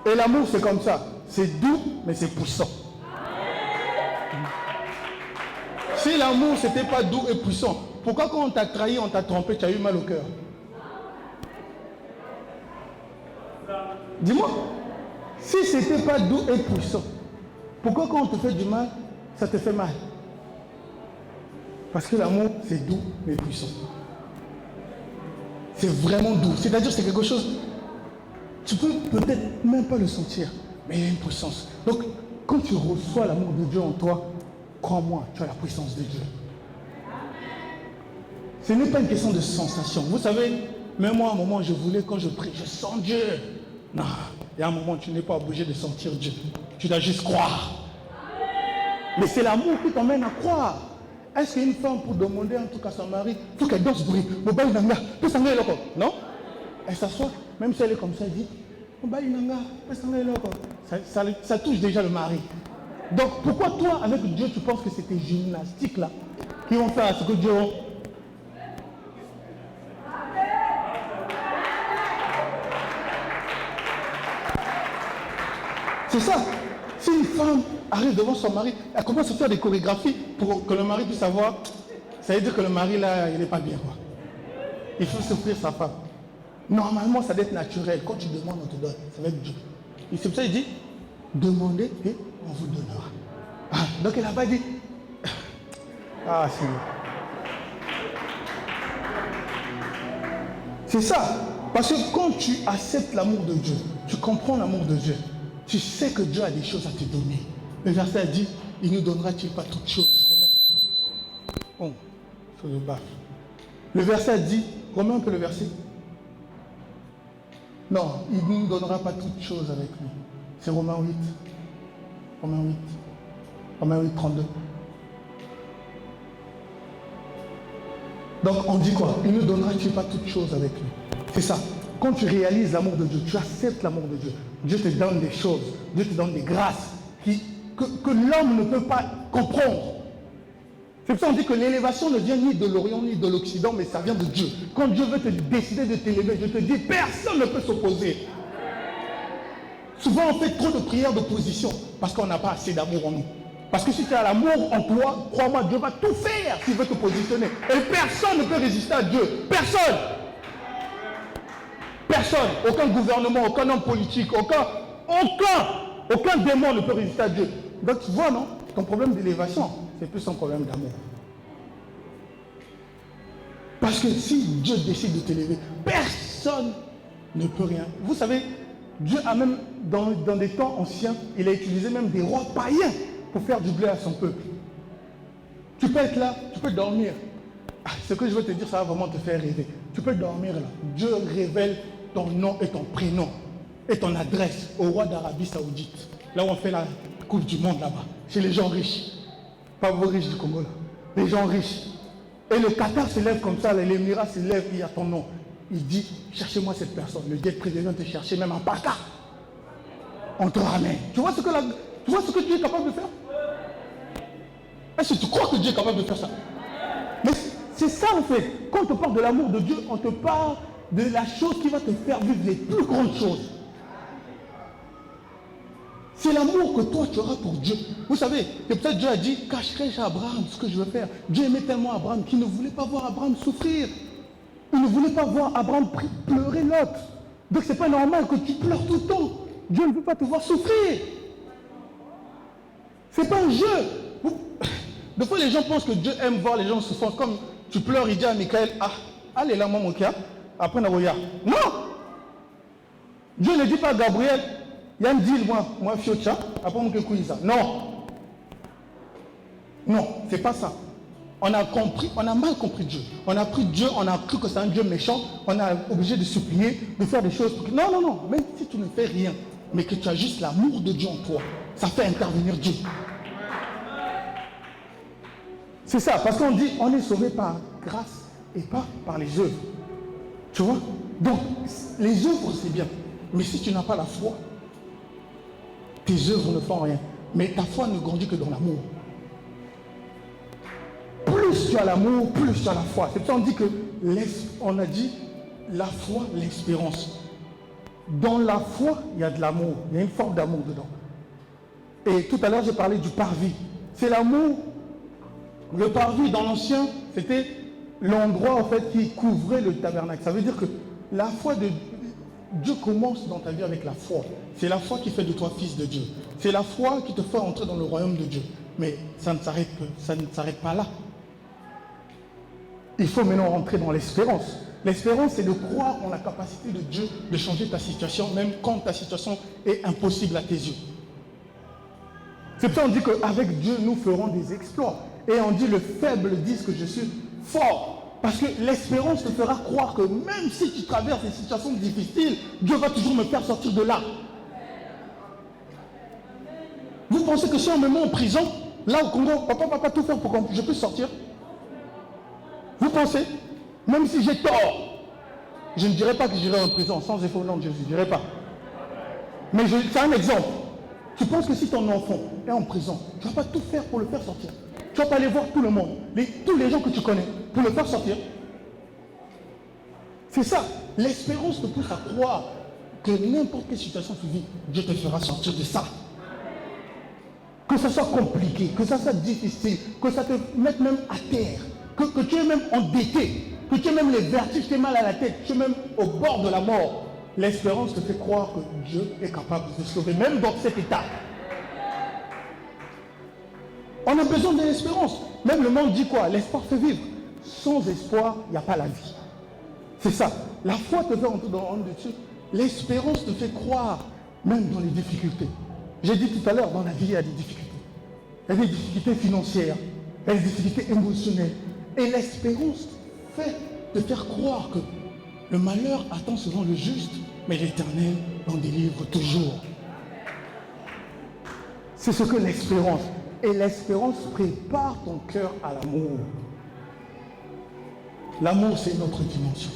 Et l'amour, c'est comme ça. C'est doux, mais c'est puissant. Si l'amour, c'était pas doux et puissant, pourquoi quand on t'a trahi, on t'a trompé, tu as eu mal au cœur? Dis-moi. Si c'était pas doux et puissant, pourquoi quand on te fait du mal, ça te fait mal? Parce que l'amour, c'est doux, mais puissant. C'est vraiment doux. C'est-à-dire c'est quelque chose, tu peux peut-être même pas le sentir, mais il y a une puissance. Donc, quand tu reçois l'amour de Dieu en toi, crois-moi, tu as la puissance de Dieu. Ce n'est pas une question de sensation. Vous savez, même moi, à un moment, je voulais, quand je prie, je sens Dieu. Non, il y a un moment, tu n'es pas obligé de sentir Dieu. Tu dois juste croire. Mais c'est l'amour qui t'emmène à croire. Est-ce qu'une femme, pour demander un truc à son mari, il faut qu'elle danse bruit? Non? Elle s'assoit, même si elle est comme ça, elle dit, ça touche déjà le mari. Donc pourquoi toi, avec Dieu, tu penses que c'est tes gymnastiques là qui vont faire ce que Dieu a? C'est ça. Si une femme arrive devant son mari, elle commence à faire des chorégraphies pour que le mari puisse savoir, ça veut dire que le mari là, il n'est pas bien, quoi. Il faut souffrir sa femme. Normalement, ça doit être naturel. Quand tu demandes, on te donne. Ça va être Dieu. Et c'est pour ça qu'il dit, demandez et on vous donnera. Ah, donc elle n'a pas dit, ah c'est ça. Parce que quand tu acceptes l'amour de Dieu, tu comprends l'amour de Dieu, tu sais que Dieu a des choses à te donner. Le verset a dit, il nous donnera-t-il pas toutes choses? Oh, je le baffe. Le verset a dit, remets un peu le verset. Non, il ne nous donnera pas toutes choses avec lui. C'est Romains 8. Romains 8. Romains 8, 32. Donc on dit quoi? Il ne nous donnera-t-il pas toutes choses avec lui? C'est ça. Quand tu réalises l'amour de Dieu, tu acceptes l'amour de Dieu. Dieu te donne des choses, Dieu te donne des grâces que l'homme ne peut pas comprendre. C'est pour ça qu'on dit que l'élévation ne vient ni de l'Orient ni de l'Occident, mais ça vient de Dieu. Quand Dieu veut te décider de t'élever, je te dis, personne ne peut s'opposer. Souvent on fait trop de prières d'opposition parce qu'on n'a pas assez d'amour en nous. Parce que si tu as l'amour en toi, crois-moi, Dieu va tout faire s'il veut te positionner. Et personne ne peut résister à Dieu. Personne. Personne. Aucun gouvernement, aucun homme politique, aucun démon ne peut résister à Dieu. Donc tu vois, non? Ton problème d'élévation, c'est plus un problème d'amour. Parce que si Dieu décide de t'élever, personne ne peut rien. Vous savez, Dieu a même, dans des temps anciens, il a utilisé même des rois païens pour faire du blé à son peuple. Tu peux être là, tu peux dormir. Ce que je veux te dire, ça va vraiment te faire rêver. Tu peux dormir là. Dieu révèle ton nom et ton prénom et ton adresse au roi d'Arabie Saoudite. Là où on fait la Coupe du Monde là-bas. Chez les gens riches. Pas vos riches du Congo là. Les gens riches. Et le Qatar se lève comme ça, l'Émirat se lève, il y a ton nom. Il dit, cherchez-moi cette personne. Le jet privé vient te chercher, même en Paka. On te ramène. Tu vois ce que Dieu est capable de faire? Est-ce que tu crois que Dieu est capable de faire ça? Mais c'est ça en fait. Quand on te parle de l'amour de Dieu, on te parle de la chose qui va te faire vivre les plus grandes choses. C'est l'amour que toi tu auras pour Dieu. Vous savez, c'est peut-être Dieu a dit, cacherai-je à Abraham ce que je veux faire. Dieu aimait tellement Abraham qu'il ne voulait pas voir Abraham souffrir. Il ne voulait pas voir Abraham pleurer l'autre. Donc c'est pas normal que tu pleures tout le temps. Dieu ne veut pas te voir souffrir. C'est pas un jeu. Des fois les gens pensent que Dieu aime voir les gens souffrir. Comme tu pleures, il dit à Michael, allez là, moi mon cœur, après on regarde. Non. Dieu ne dit pas à Gabriel, il y a un deal, moi Fiocha, après on peut couiller ça. Non. Non, c'est pas ça. On a mal compris Dieu. On a pris Dieu, on a cru que c'est un Dieu méchant, on a obligé de supplier, de faire des choses. Non, même si tu ne fais rien, mais que tu as juste l'amour de Dieu en toi, ça fait intervenir Dieu. C'est ça, parce qu'on dit, on est sauvé par grâce et pas par les œuvres. Tu vois? Donc, les œuvres, c'est bien. Mais si tu n'as pas la foi, tes œuvres ne font rien. Mais ta foi ne grandit que dans l'amour. Plus tu as l'amour, plus tu as la foi. C'est pour ça qu'on dit que, on a dit, la foi, l'espérance. Dans la foi, il y a de l'amour. Il y a une forme d'amour dedans. Et tout à l'heure, j'ai parlé du parvis. C'est l'amour. Le parvis, dans l'ancien, c'était l'endroit en fait qui couvrait le tabernacle. Ça veut dire que la foi de Dieu commence dans ta vie avec la foi. C'est la foi qui fait de toi fils de Dieu. C'est la foi qui te fait entrer dans le royaume de Dieu. Mais ça ne s'arrête pas là. Il faut maintenant rentrer dans l'espérance. L'espérance, c'est de croire en la capacité de Dieu de changer ta situation, même quand ta situation est impossible à tes yeux. C'est pour ça qu'on dit qu'avec Dieu, nous ferons des exploits. Et on dit, le faible disent que je suis fort. Parce que l'espérance te fera croire que même si tu traverses des situations difficiles, Dieu va toujours me faire sortir de là. Vous pensez que si on me met en prison, là au Congo, papa va pas tout faire pour que je puisse sortir? Vous pensez? Même si j'ai tort, je ne dirais pas que j'irai en prison sans effort au nom de Jésus, je ne dirais pas. Mais c'est un exemple. Tu penses que si ton enfant est en prison, tu ne vas pas tout faire pour le faire sortir. Tu ne vas pas aller voir tout le monde, tous les gens que tu connais, pour le faire sortir. C'est ça. L'espérance te pousse à croire que n'importe quelle situation tu vis, Dieu te fera sortir de ça. Que ça soit compliqué, que ça soit difficile, que ça te mette même à terre, que tu es même endetté, que tu aies même les vertiges, tu es mal à la tête, tu es même au bord de la mort. L'espérance te fait croire que Dieu est capable de te sauver, même dans cet état. On a besoin de l'espérance. Même le monde dit quoi? L'espoir fait vivre. Sans espoir, il n'y a pas la vie. C'est ça. La foi te fait entrer dans le royaume de Dieu. L'espérance te fait croire, même dans les difficultés. J'ai dit tout à l'heure, dans la vie, il y a des difficultés. Il y a des difficultés financières, il y a des difficultés émotionnelles. Et l'espérance fait te faire croire que le malheur attend souvent le juste, mais l'Éternel en délivre toujours. C'est ce que l'espérance. Et l'espérance prépare ton cœur à l'amour. L'amour, c'est une autre dimension.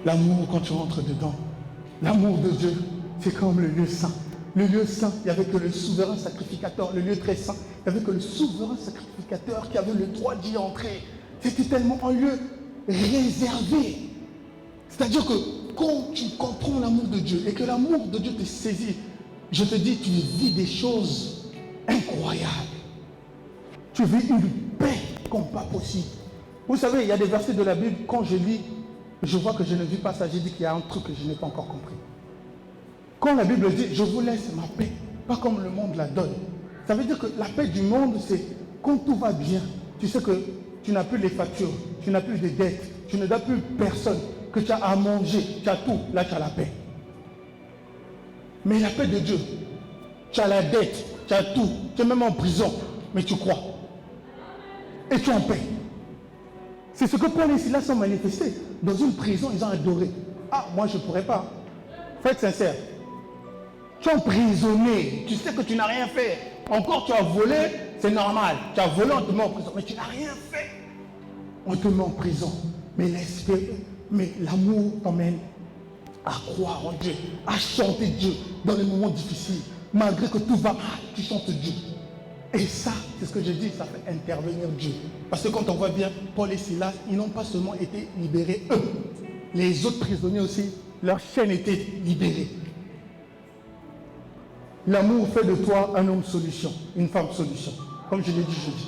L'amour, quand tu rentres dedans, l'amour de Dieu, c'est comme le lieu saint. Le lieu saint, il n'y avait que le souverain sacrificateur. Le lieu très saint, il n'y avait que le souverain sacrificateur qui avait le droit d'y entrer. C'était tellement un lieu réservé. C'est-à-dire que quand tu comprends l'amour de Dieu et que l'amour de Dieu te saisit, je te dis, tu vis des choses incroyables. Tu vis une paix comme pas possible. Vous savez, il y a des versets de la Bible, quand je lis, je vois que je ne vis pas ça. J'ai dit qu'il y a un truc que je n'ai pas encore compris. Quand la Bible dit, je vous laisse ma paix, pas comme le monde la donne. Ça veut dire que la paix du monde, c'est quand tout va bien, tu sais que tu n'as plus les factures, tu n'as plus de dettes, tu ne dois plus personne, que tu as à manger, tu as tout, là tu as la paix. Mais la paix de Dieu, tu as la dette, tu as tout, tu es même en prison, mais tu crois. Et tu es en paix. C'est ce que Paul et Silas ont manifesté. Dans une prison, ils ont adoré. Ah, moi je ne pourrais pas. Faites sincère. Tu es emprisonné, tu sais que tu n'as rien fait. Encore tu as volé, c'est normal. Tu as volé, on te met en prison. Mais tu n'as rien fait. On te met en prison. Mais l'amour t'emmène à croire en Dieu, à chanter Dieu dans les moments difficiles. Malgré que tout va mal, tu chantes Dieu. Et ça, c'est ce que je dis, ça fait intervenir Dieu. Parce que quand on voit bien, Paul et Silas, ils n'ont pas seulement été libérés eux. Les autres prisonniers aussi, leur chaîne était libérée. L'amour fait de toi un homme solution, une femme solution. Comme je l'ai dit jeudi.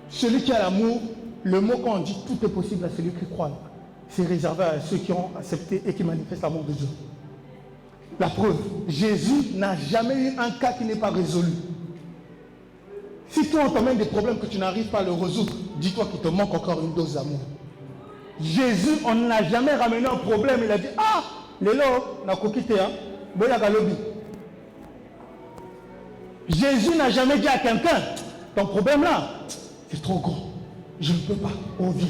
Celui qui a l'amour, le mot quand on dit tout est possible à celui qui croit, c'est réservé à ceux qui ont accepté et qui manifestent l'amour de Dieu. La preuve, Jésus n'a jamais eu un cas qui n'est pas résolu. Si toi on t'emmène des problèmes que tu n'arrives pas à le résoudre, dis-toi qu'il te manque encore une dose d'amour. Jésus, on ne l'a jamais ramené un problème, il a dit, ah, Lélo, n'a pas quitté, hein, Boya Galobi. Jésus n'a jamais dit à quelqu'un, ton problème là, c'est trop grand, je ne peux pas, on vient.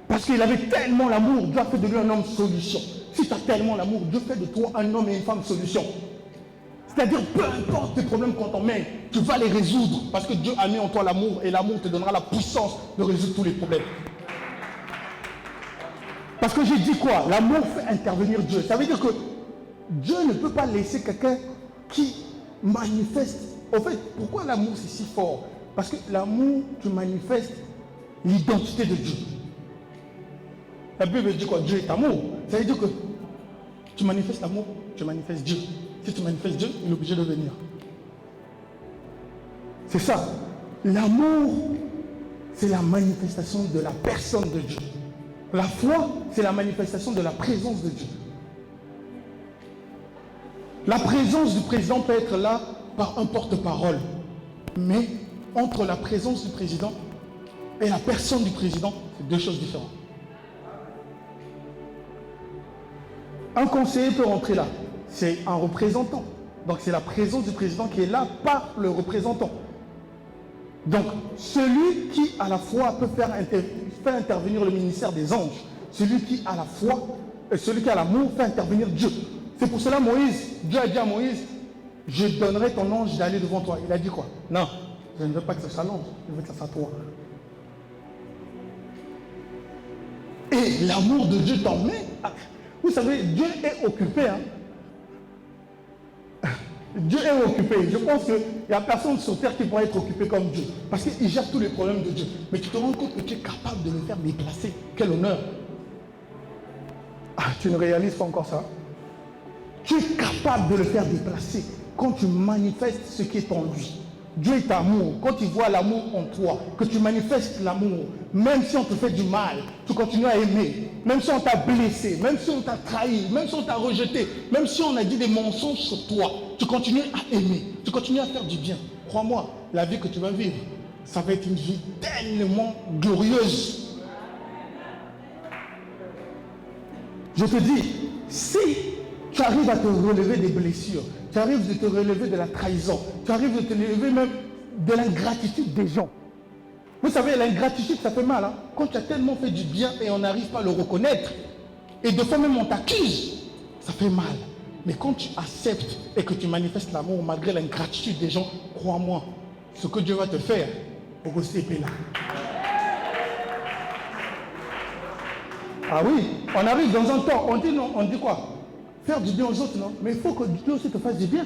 Parce qu'il avait tellement l'amour, Dieu a fait de lui un homme solution. Si tu as tellement l'amour, Dieu fait de toi un homme et une femme solution. C'est-à-dire, peu importe tes problèmes qu'on t'emmène, tu vas les résoudre. Parce que Dieu a mis en toi l'amour et l'amour te donnera la puissance de résoudre tous les problèmes. Parce que j'ai dit quoi? L'amour fait intervenir Dieu. Ça veut dire que Dieu ne peut pas laisser quelqu'un qui manifestes. En fait, pourquoi l'amour c'est si fort? Parce que l'amour, tu manifestes l'identité de Dieu. La Bible dit quoi? Dieu est amour. Ça veut dire que tu manifestes l'amour, tu manifestes Dieu. Si tu manifestes Dieu, il est obligé de venir. C'est ça. L'amour, c'est la manifestation de la personne de Dieu. La foi, c'est la manifestation de la présence de Dieu. La présence du président peut être là par un porte-parole. Mais entre la présence du président et la personne du président, c'est deux choses différentes. Un conseiller peut rentrer là. C'est un représentant. Donc c'est la présence du président qui est là par le représentant. Donc celui qui à la fois peut faire intervenir le ministère des anges, celui qui a la foi, celui qui a l'amour fait intervenir Dieu. C'est pour cela Moïse, Dieu a dit à Moïse, je donnerai ton ange d'aller devant toi. Il a dit quoi? Non, je ne veux pas que ce soit l'ange, je veux que ce soit toi. Et l'amour de Dieu t'emmène. Vous savez, Dieu est occupé. Dieu est occupé. Je pense qu'il n'y a personne sur terre qui pourrait être occupé comme Dieu. Parce qu'il gère tous les problèmes de Dieu. Mais tu te rends compte que tu es capable de le faire déplacer. Quel honneur. Tu ne réalises pas encore ça. Tu es capable de le faire déplacer quand tu manifestes ce qui est en lui. Dieu est amour. Quand tu vois l'amour en toi, que tu manifestes l'amour, même si on te fait du mal, tu continues à aimer. Même si on t'a blessé, même si on t'a trahi, même si on t'a rejeté, même si on a dit des mensonges sur toi, tu continues à aimer, tu continues à faire du bien. Crois-moi, la vie que tu vas vivre, ça va être une vie tellement glorieuse. Je te dis, si tu arrives à te relever des blessures, tu arrives de te relever de la trahison, tu arrives de te relever même de l'ingratitude des gens. Vous savez, l'ingratitude, ça fait mal. Quand tu as tellement fait du bien et on n'arrive pas à le reconnaître, et de fois même on t'accuse, ça fait mal. Mais quand tu acceptes et que tu manifestes l'amour malgré l'ingratitude des gens, crois-moi, ce que Dieu va te faire, Auguste est là. Ah oui, on arrive dans un temps, on dit non, on dit quoi? Faire du bien aux autres, non? Mais il faut que Dieu aussi te fasse du bien.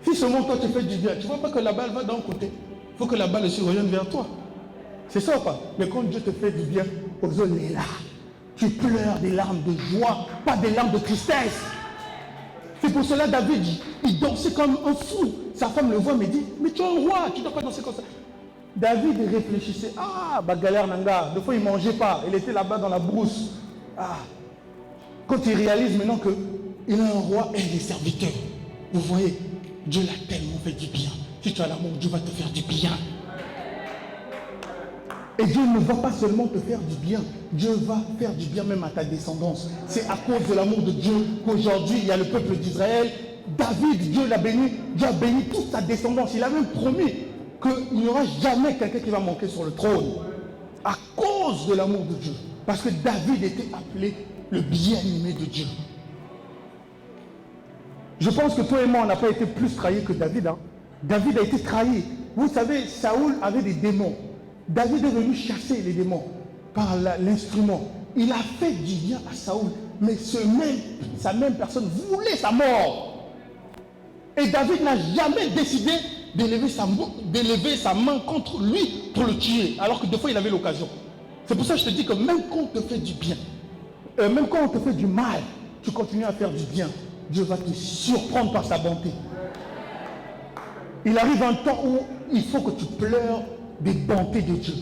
Si seulement toi tu fais du bien, tu ne vois pas que la balle va d'un côté. Il faut que la balle aussi revienne vers toi. C'est ça ou pas? Mais quand Dieu te fait du bien, aux autres, il est là. Tu pleures des larmes de joie, pas des larmes de tristesse. C'est pour cela David, il dansait comme un fou. Sa femme le voit, mais dit, mais tu es un roi, tu ne dois pas danser comme ça. David réfléchissait, galère nanga, des fois il ne mangeait pas, il était là-bas dans la brousse. Quand il réalise maintenant qu'il a un roi et des serviteurs, vous voyez, Dieu l'a tellement fait du bien. Si tu as l'amour, Dieu va te faire du bien. Et Dieu ne va pas seulement te faire du bien, Dieu va faire du bien même à ta descendance. C'est à cause de l'amour de Dieu qu'aujourd'hui il y a le peuple d'Israël. David, Dieu l'a béni, Dieu a béni toute sa descendance. Il a même promis qu'il n'y aura jamais quelqu'un qui va manquer sur le trône. À cause de l'amour de Dieu. Parce que David était appelé le bien-aimé de Dieu. Je pense que toi et moi, on n'a pas été plus trahis que David. David a été trahi. Vous savez, Saoul avait des démons. David est venu chasser les démons par l'instrument. Il a fait du bien à Saoul, mais sa même personne voulait sa mort. Et David n'a jamais décidé d'élever sa main contre lui pour le tuer, alors que des fois il avait l'occasion. C'est pour ça que je te dis que même quand on te fait du bien, même quand on te fait du mal, tu continues à faire du bien. Dieu va te surprendre par sa bonté. Il arrive un temps où il faut que tu pleures des bontés de Dieu.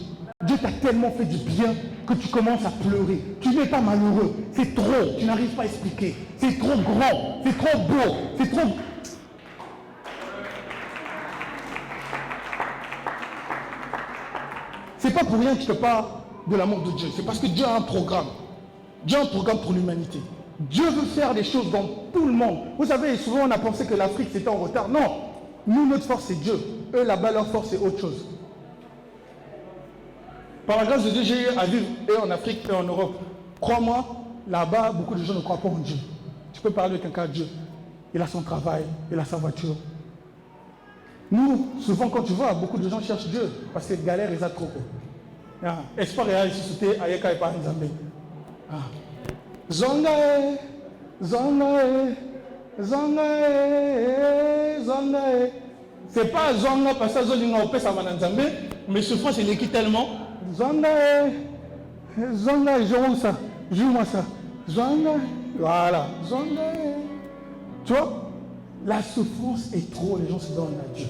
Dieu t'a tellement fait du bien que tu commences à pleurer. Tu n'es pas malheureux. C'est trop. Tu n'arrives pas à expliquer. C'est trop grand. C'est trop beau. C'est trop... C'est pas pour rien que je te parle de l'amour de Dieu. C'est parce que Dieu a un programme. Dieu a un programme pour l'humanité. Dieu veut faire des choses dans tout le monde. Vous savez, souvent on a pensé que l'Afrique c'était en retard. Non. Nous, notre force c'est Dieu. Eux, là-bas, leur force c'est autre chose. Par la grâce de Dieu, j'ai eu à vivre et en Afrique et en Europe. Crois-moi, là-bas, beaucoup de gens ne croient pas en Dieu. Tu peux parler de quelqu'un à Dieu. Il a son travail, il a sa voiture. Nous, souvent, quand tu vois, beaucoup de gens cherchent Dieu parce que galère, ils ont trop. Espoir et ressuscité, ayeka et pas Nzambe. Zongae, zongae, Zonga, zonga. C'est pas zonga parce que zonga au pesa mananzambe, mais souffrance il est qui tellement. Zonga, zonga, joue-moi ça. Zonga, voilà, zonga. Tu vois, la souffrance est trop, les gens se donnent à Dieu.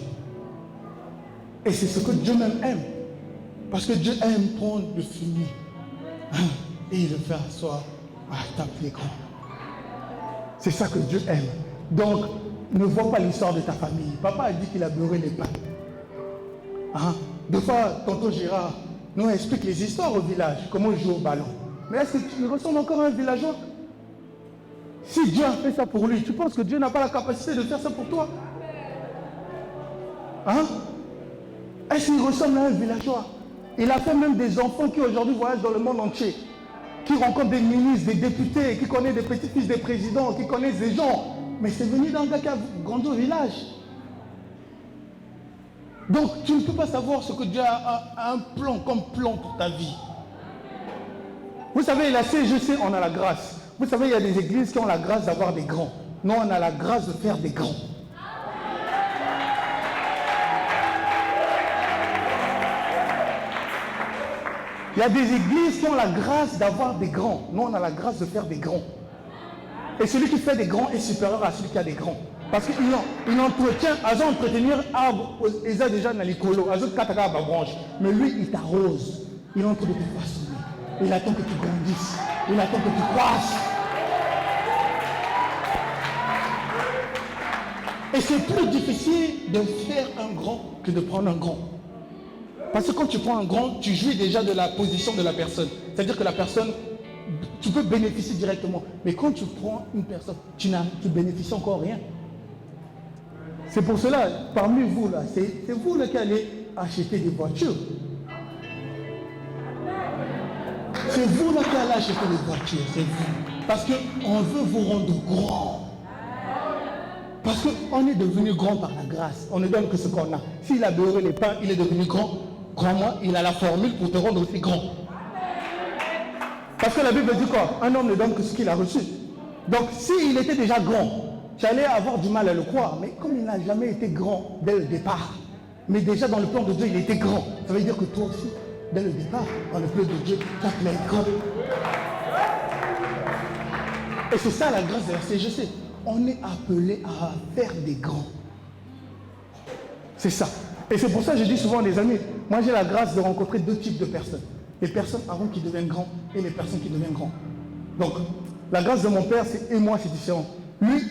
Et c'est ce que Dieu même aime. Parce que Dieu aime prendre le fumier et le faire asseoir à ta pied grand. C'est ça que Dieu aime. Donc, ne vois pas l'histoire de ta famille. Papa a dit qu'il a beurré les pains. Des fois, tonton Gérard nous explique les histoires au village, comment il joue au ballon. Mais est-ce que tu ressembles encore à un villageois? Si Dieu a fait ça pour lui, tu penses que Dieu n'a pas la capacité de faire ça pour toi? Est-ce qu'il ressemble à un villageois? Il a fait même des enfants qui aujourd'hui voyagent dans le monde entier, qui rencontrent des ministres, des députés, qui connaissent des petits-fils des présidents, qui connaissent des gens. Mais c'est venu d'un gars qui a grandi au village. Donc tu ne peux pas savoir ce que Dieu a un plan comme plan pour ta vie. Vous savez, la CGC, on a la grâce. Vous savez, il y a des églises qui ont la grâce d'avoir des grands. Nous, on a la grâce de faire des grands. Il y a des églises qui ont la grâce d'avoir des grands. Nous, on a la grâce de faire des grands. Et celui qui fait des grands est supérieur à celui qui a des grands. Parce qu'il entretient, à entretenir arbre, ils ont déjà dans les colos, à kataka branche. Mais lui, il t'arrose. Il est en train de te façonner. Il attend que tu grandisses. Il attend que tu croisses. Et c'est plus difficile de faire un grand que de prendre un grand. Parce que quand tu prends un grand, tu jouis déjà de la position de la personne. C'est-à-dire que la personne, tu peux bénéficier directement. Mais quand tu prends une personne, tu bénéficies encore rien. C'est pour cela, parmi vous là, c'est vous là qui allez acheter des voitures. C'est vous là qui allez acheter des voitures, c'est vous. Parce qu'on veut vous rendre grand. Parce qu'on est devenu grand par la grâce. On ne donne que ce qu'on a. S'il a beurré les pains, il est devenu grand. Crois-moi, il a la formule pour te rendre aussi grand. Parce que la Bible dit quoi? Un homme ne donne que ce qu'il a reçu. Donc s'il était déjà grand, tu allais avoir du mal à le croire. Mais comme il n'a jamais été grand dès le départ, mais déjà dans le plan de Dieu, il était grand. Ça veut dire que toi aussi, dès le départ, dans le plan de Dieu, tu as plein grand. Et c'est ça la grâce de la CGC. On est appelé à faire des grands. C'est ça. Et c'est pour ça que je dis souvent, les amis, moi j'ai la grâce de rencontrer deux types de personnes. Les personnes avant qui deviennent grands et les personnes qui deviennent grands. Donc, la grâce de mon père et moi, c'est différent. Lui,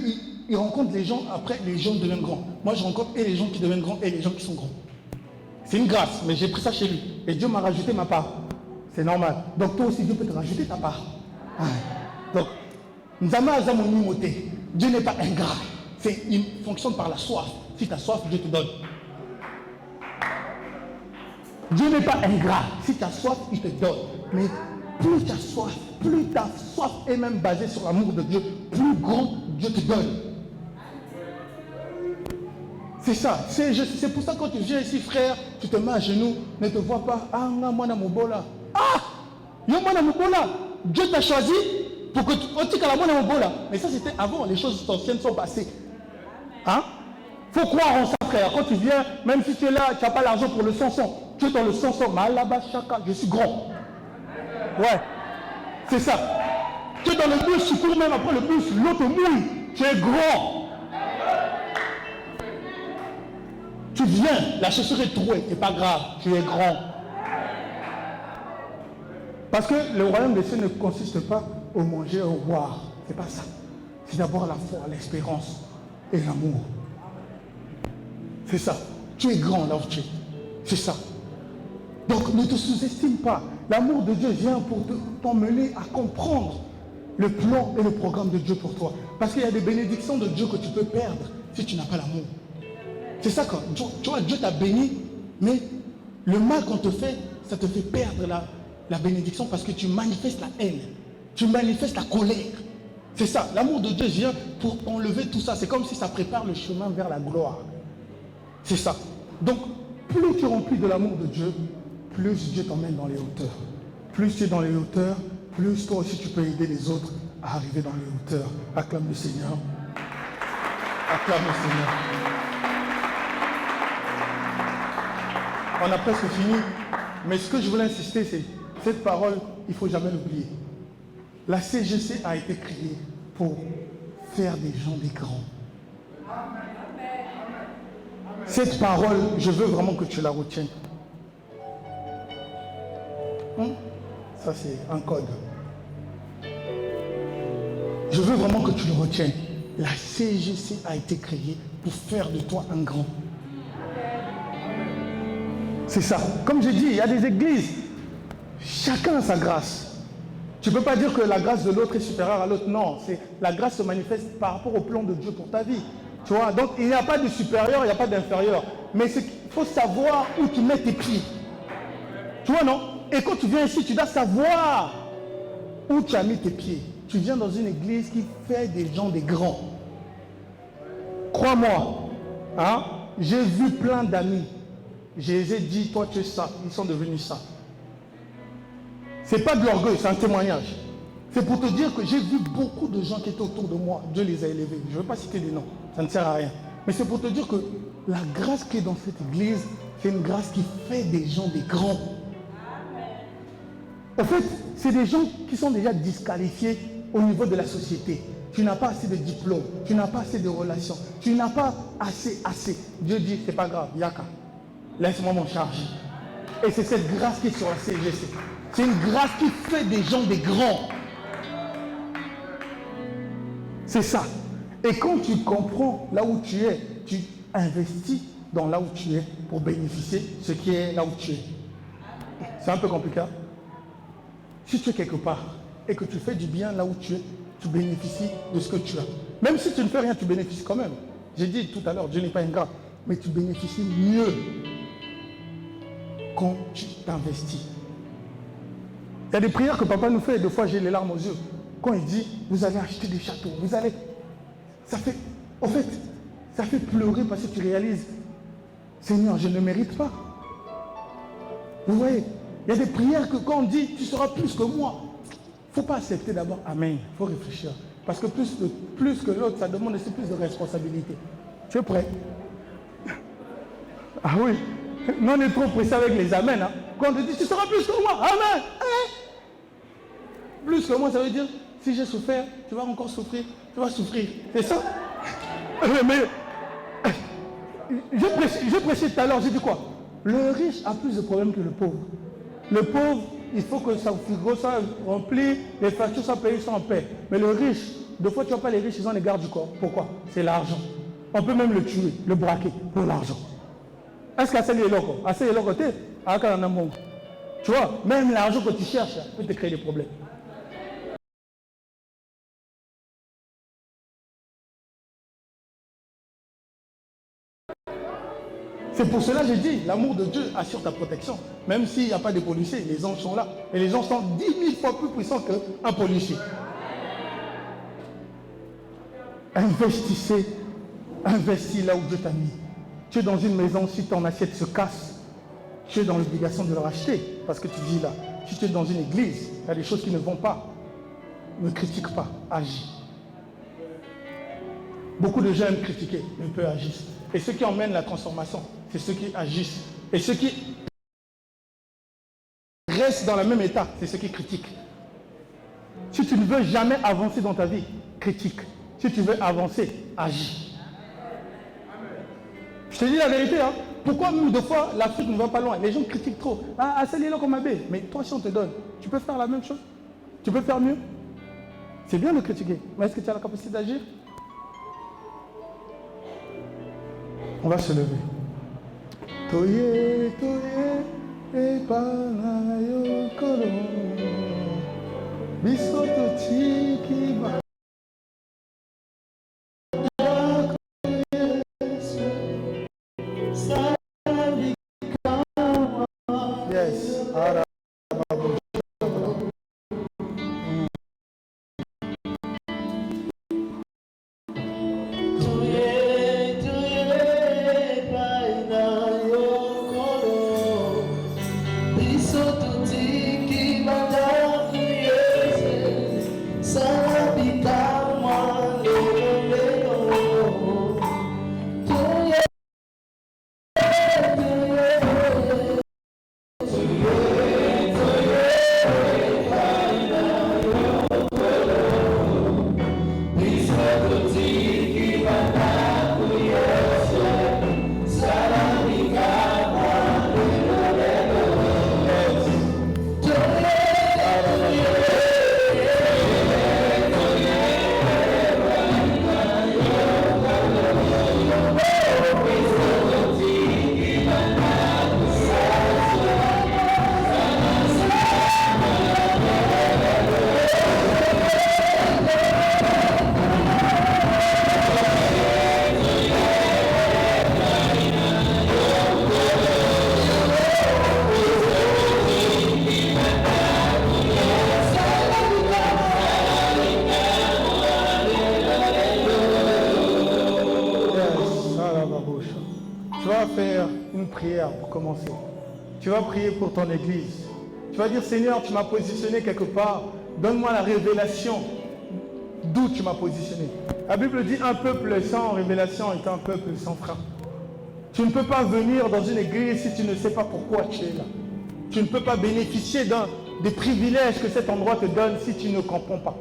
il rencontre les gens, après les gens deviennent grands. Moi, je rencontre et les gens qui deviennent grands et les gens qui sont grands. C'est une grâce, mais j'ai pris ça chez lui. Et Dieu m'a rajouté ma part. C'est normal. Donc toi aussi, Dieu peut te rajouter ta part. Donc, Dieu n'est pas ingrat. Il fonctionne par la soif. Si tu as soif, Dieu te donne. Dieu n'est pas ingrat. Si tu as soif, il te donne. Mais plus tu as soif, plus ta soif est même basée sur l'amour de Dieu, plus grand Dieu te donne. C'est ça. C'est pour ça que quand tu viens ici, frère, tu te mets à genoux, ne te vois pas. Ah, moi, Mobola. Ah, moi, Mobola. Dieu t'a choisi pour que tu la Mobola. Mais ça, c'était avant. Les choses anciennes sont passées. Faut croire en ça, frère. Quand tu viens, même si tu es là, tu n'as pas l'argent pour le sanson. Tu es dans le sanson. Malaba, chaka, je suis grand. Ouais. C'est ça. Tu es dans le bus, tu cours même après le bus, l'autre mouille. Tu es grand. Tu viens, la chaussure est trouée, c'est pas grave, tu es grand. Parce que le royaume des cieux ne consiste pas au manger, au boire. C'est pas ça. C'est d'abord la foi, l'espérance et l'amour. C'est ça. Tu es grand là où tu es. C'est ça. Donc ne te sous-estime pas. L'amour de Dieu vient pour t'emmener à comprendre le plan et le programme de Dieu pour toi. Parce qu'il y a des bénédictions de Dieu que tu peux perdre si tu n'as pas l'amour. C'est ça quand tu vois, Dieu t'a béni, mais le mal qu'on te fait, ça te fait perdre la bénédiction parce que tu manifestes la haine, tu manifestes la colère. C'est ça, l'amour de Dieu vient pour enlever tout ça. C'est comme si ça prépare le chemin vers la gloire. C'est ça. Donc, plus tu es rempli de l'amour de Dieu, plus Dieu t'emmène dans les hauteurs. Plus tu es dans les hauteurs, plus toi aussi tu peux aider les autres à arriver dans les hauteurs. Acclame le Seigneur. Acclame le Seigneur. On a presque fini, mais ce que je voulais insister, c'est cette parole, il ne faut jamais l'oublier. La CGC a été créée pour faire des gens des grands. Cette parole, je veux vraiment que tu la retiennes. Ça, c'est un code. Je veux vraiment que tu le retiennes. La CGC a été créée pour faire de toi un grand. C'est ça. Comme je dis, il y a des églises. Chacun a sa grâce. Tu ne peux pas dire que la grâce de l'autre est supérieure à l'autre. Non, la grâce se manifeste par rapport au plan de Dieu pour ta vie. Tu vois, donc il n'y a pas de supérieur, il n'y a pas d'inférieur. Mais il faut savoir où tu mets tes pieds. Tu vois, non? Et quand tu viens ici, tu dois savoir où tu as mis tes pieds. Tu viens dans une église qui fait des gens des grands. Crois-moi, hein? J'ai vu plein d'amis. Je les ai dit, toi tu es ça. Ils sont devenus ça. C'est pas de l'orgueil, c'est un témoignage. C'est pour te dire que j'ai vu beaucoup de gens qui étaient autour de moi. Dieu les a élevés. Je ne veux pas citer des noms, ça ne sert à rien. Mais c'est pour te dire que la grâce qui est dans cette église, c'est une grâce qui fait des gens des grands. En fait, c'est des gens qui sont déjà disqualifiés au niveau de la société. Tu n'as pas assez de diplômes, tu n'as pas assez de relations, tu n'as pas assez. Dieu dit, c'est pas grave, Yaka, laisse-moi m'en charger. Et c'est cette grâce qui est sur la CGC. C'est une grâce qui fait des gens des grands. C'est ça. Et quand tu comprends là où tu es, tu investis dans là où tu es pour bénéficier de ce qui est là où tu es. C'est un peu compliqué. Si tu es quelque part et que tu fais du bien là où tu es, tu bénéficies de ce que tu as. Même si tu ne fais rien, tu bénéficies quand même. J'ai dit tout à l'heure, Dieu n'est pas ingrat, mais tu bénéficies mieux quand tu t'investis. Il y a des prières que papa nous fait, des fois j'ai les larmes aux yeux. Quand il dit, vous allez acheter des châteaux, vous allez... Ça fait... En fait, ça fait pleurer parce que tu réalises, Seigneur, je ne mérite pas. Vous voyez, il y a des prières que quand on dit, tu seras plus que moi, il ne faut pas accepter d'abord, amen, il faut réfléchir. Parce que plus que l'autre, ça demande aussi plus de responsabilité. Tu es prêt? Ah oui, nous on est trop pressés avec les amens. Hein. Quand on te dit, tu seras plus que moi, amen. Plus que moi, ça veut dire, si j'ai souffert, tu vas encore souffrir, tu vas souffrir. C'est ça? Mais je prêchais tout à l'heure, j'ai dit quoi? Le riche a plus de problèmes que le pauvre. Le pauvre, il faut que son frigo soit rempli, les factures soient payées, sont en paix. Mais le riche, des fois tu vois pas les riches, ils ont les gardes du corps. Pourquoi? C'est l'argent. On peut même le tuer, le braquer pour l'argent. Est-ce qu'à est loco? Assez est loco, tu vois, même l'argent que tu cherches peut te créer des problèmes. C'est pour cela que j'ai dit, l'amour de Dieu assure ta protection. Même s'il n'y a pas de policiers, les anges sont là. Et les anges sont 10 000 fois plus puissants qu'un policier. Investissez. Investis là où Dieu t'a mis. Tu es dans une maison, si ton assiette se casse, tu es dans l'obligation de le racheter. Parce que tu dis là, si tu es dans une église, il y a des choses qui ne vont pas. Ne critique pas, agis. Beaucoup de gens aiment critiquer, mais peu agissent. Et ceux qui emmènent la transformation, c'est ceux qui agissent. Et ceux qui restent dans le même état, c'est ceux qui critiquent. Si tu ne veux jamais avancer dans ta vie, critique. Si tu veux avancer, agis. Je te dis la vérité, hein. Pourquoi nous, deux fois, l'Afrique ne va pas loin? Les gens critiquent trop. Ah, c'est là comme abbé. Mais toi, si on te donne, tu peux faire la même chose? Tu peux faire mieux? C'est bien de critiquer. Mais est-ce que tu as la capacité d'agir? On va se lever. Toye, toye, epanayo koro. Bisoto chikiba. Yes. pour commencer. Tu vas prier pour ton église. Tu vas dire, Seigneur, tu m'as positionné quelque part. Donne-moi la révélation d'où tu m'as positionné. La Bible dit, un peuple sans révélation est un peuple sans frein. Tu ne peux pas venir dans une église si tu ne sais pas pourquoi tu es là. Tu ne peux pas bénéficier des privilèges que cet endroit te donne si tu ne comprends pas.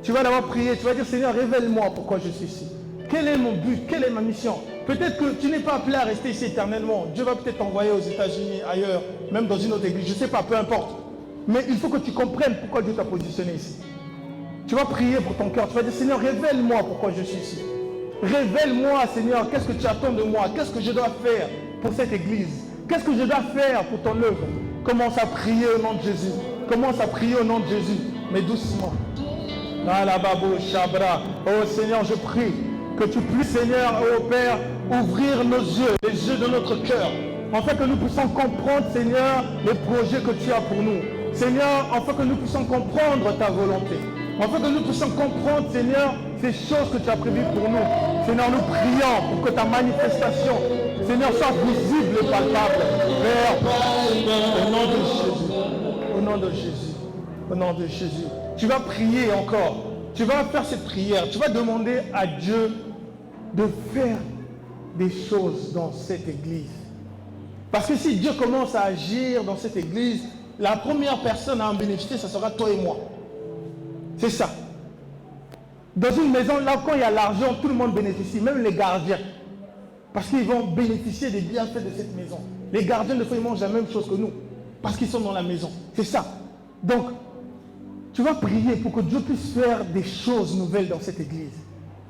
Tu vas d'abord prier, tu vas dire, Seigneur, révèle-moi pourquoi je suis ici. Quel est mon but? Quelle est ma mission? Peut-être que tu n'es pas appelé à rester ici éternellement. Dieu va peut-être t'envoyer aux États-Unis, ailleurs, même dans une autre église. Je ne sais pas, peu importe. Mais il faut que tu comprennes pourquoi Dieu t'a positionné ici. Tu vas prier pour ton cœur. Tu vas dire, Seigneur, révèle-moi pourquoi je suis ici. Révèle-moi, Seigneur, qu'est-ce que tu attends de moi? Qu'est-ce que je dois faire pour cette église? Qu'est-ce que je dois faire pour ton œuvre? Commence à prier au nom de Jésus. Commence à prier au nom de Jésus. Mais doucement. Oh Seigneur, je prie que tu puisses, Seigneur, oh Père, ouvrir nos yeux, les yeux de notre cœur, afin que nous puissions comprendre, Seigneur, les projets que tu as pour nous. Seigneur, afin que nous puissions comprendre ta volonté. Afin que nous puissions comprendre, Seigneur, ces choses que tu as prévues pour nous. Seigneur, nous prions pour que ta manifestation, Seigneur, soit visible et palpable. Père, au nom de Jésus, au nom de Jésus, au nom de Jésus. Tu vas prier encore. Tu vas faire cette prière. Tu vas demander à Dieu de faire des choses dans cette église. Parce que si Dieu commence à agir dans cette église, la première personne à en bénéficier, ce sera toi et moi. C'est ça. Dans une maison, là, quand il y a l'argent, tout le monde bénéficie, même les gardiens. Parce qu'ils vont bénéficier des bienfaits de cette maison. Les gardiens, des fois, ils mangent la même chose que nous. Parce qu'ils sont dans la maison. C'est ça. Donc, tu vas prier pour que Dieu puisse faire des choses nouvelles dans cette église.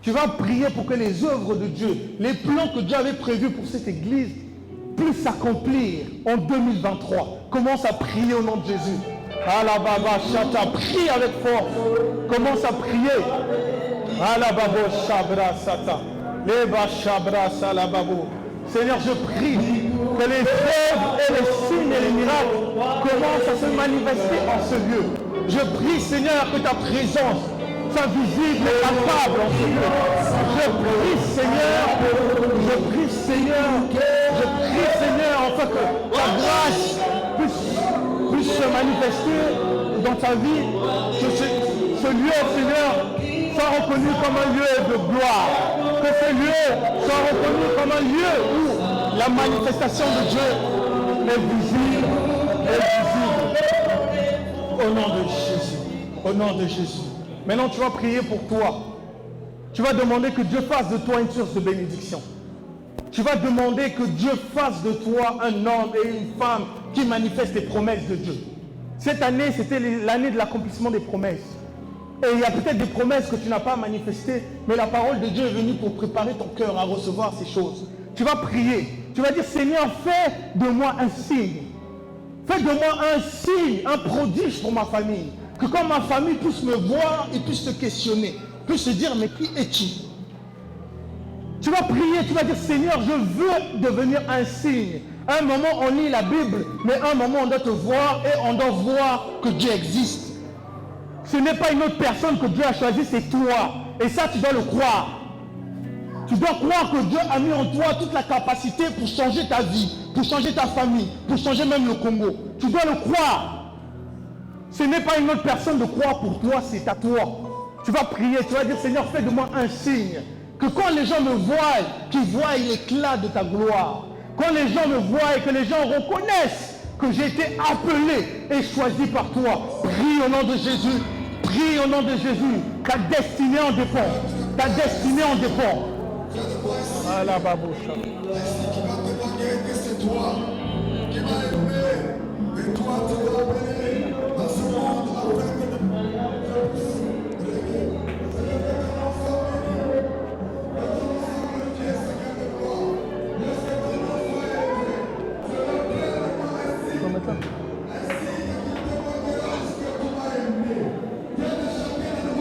Tu vas prier pour que les œuvres de Dieu, les plans que Dieu avait prévus pour cette église, puissent s'accomplir en 2023. Commence à prier au nom de Jésus. Alababa Shata, prie avec force. Commence à prier. Alababo Shabra Sata. Leba Shabra Salababo. Seigneur, je prie que les œuvres et les signes et les miracles commencent à se manifester en ce lieu. Je prie, Seigneur, que ta présence soit visible et palpable en ce lieu. Je prie, Seigneur, afin que ta grâce puisse se manifester dans ta vie, que ce lieu, Seigneur, soit reconnu comme un lieu de gloire, que ce lieu soit reconnu comme un lieu où la manifestation de Dieu est visible, au nom de Jésus, au nom de Jésus. Maintenant, tu vas prier pour toi. Tu vas demander que Dieu fasse de toi une source de bénédiction. Tu vas demander que Dieu fasse de toi un homme et une femme qui manifestent les promesses de Dieu. Cette année, c'était l'année de l'accomplissement des promesses. Et il y a peut-être des promesses que tu n'as pas manifestées, mais la parole de Dieu est venue pour préparer ton cœur à recevoir ces choses. Tu vas prier. Tu vas dire, Seigneur, fais de moi un signe. Fais de moi un signe, un prodige pour ma famille. Que quand ma famille puisse me voir et puisse se questionner, puisse se dire, mais qui es-tu? Tu vas prier, tu vas dire, Seigneur, je veux devenir un signe. Un moment, on lit la Bible, mais un moment, on doit te voir et on doit voir que Dieu existe. Ce n'est pas une autre personne que Dieu a choisi, c'est toi. Et ça, tu dois le croire. Tu dois croire que Dieu a mis en toi toute la capacité pour changer ta vie, pour changer ta famille, pour changer même le Congo. Tu dois le croire. Ce n'est pas une autre personne de croire pour toi, c'est à toi. Tu vas prier, tu vas dire, Seigneur, fais de moi un signe. Que quand les gens me voient, qu'ils voient l'éclat de ta gloire. Quand les gens me voient et que les gens reconnaissent que j'ai été appelé et choisi par toi. Prie au nom de Jésus. Prie au nom de Jésus. Ta destinée en dépend. Ta destinée en dépend. Ah la baboucha. Qui va témoigner que c'est toi qui m'as aimé. Et toi, tu vas appeler dans ce monde afin que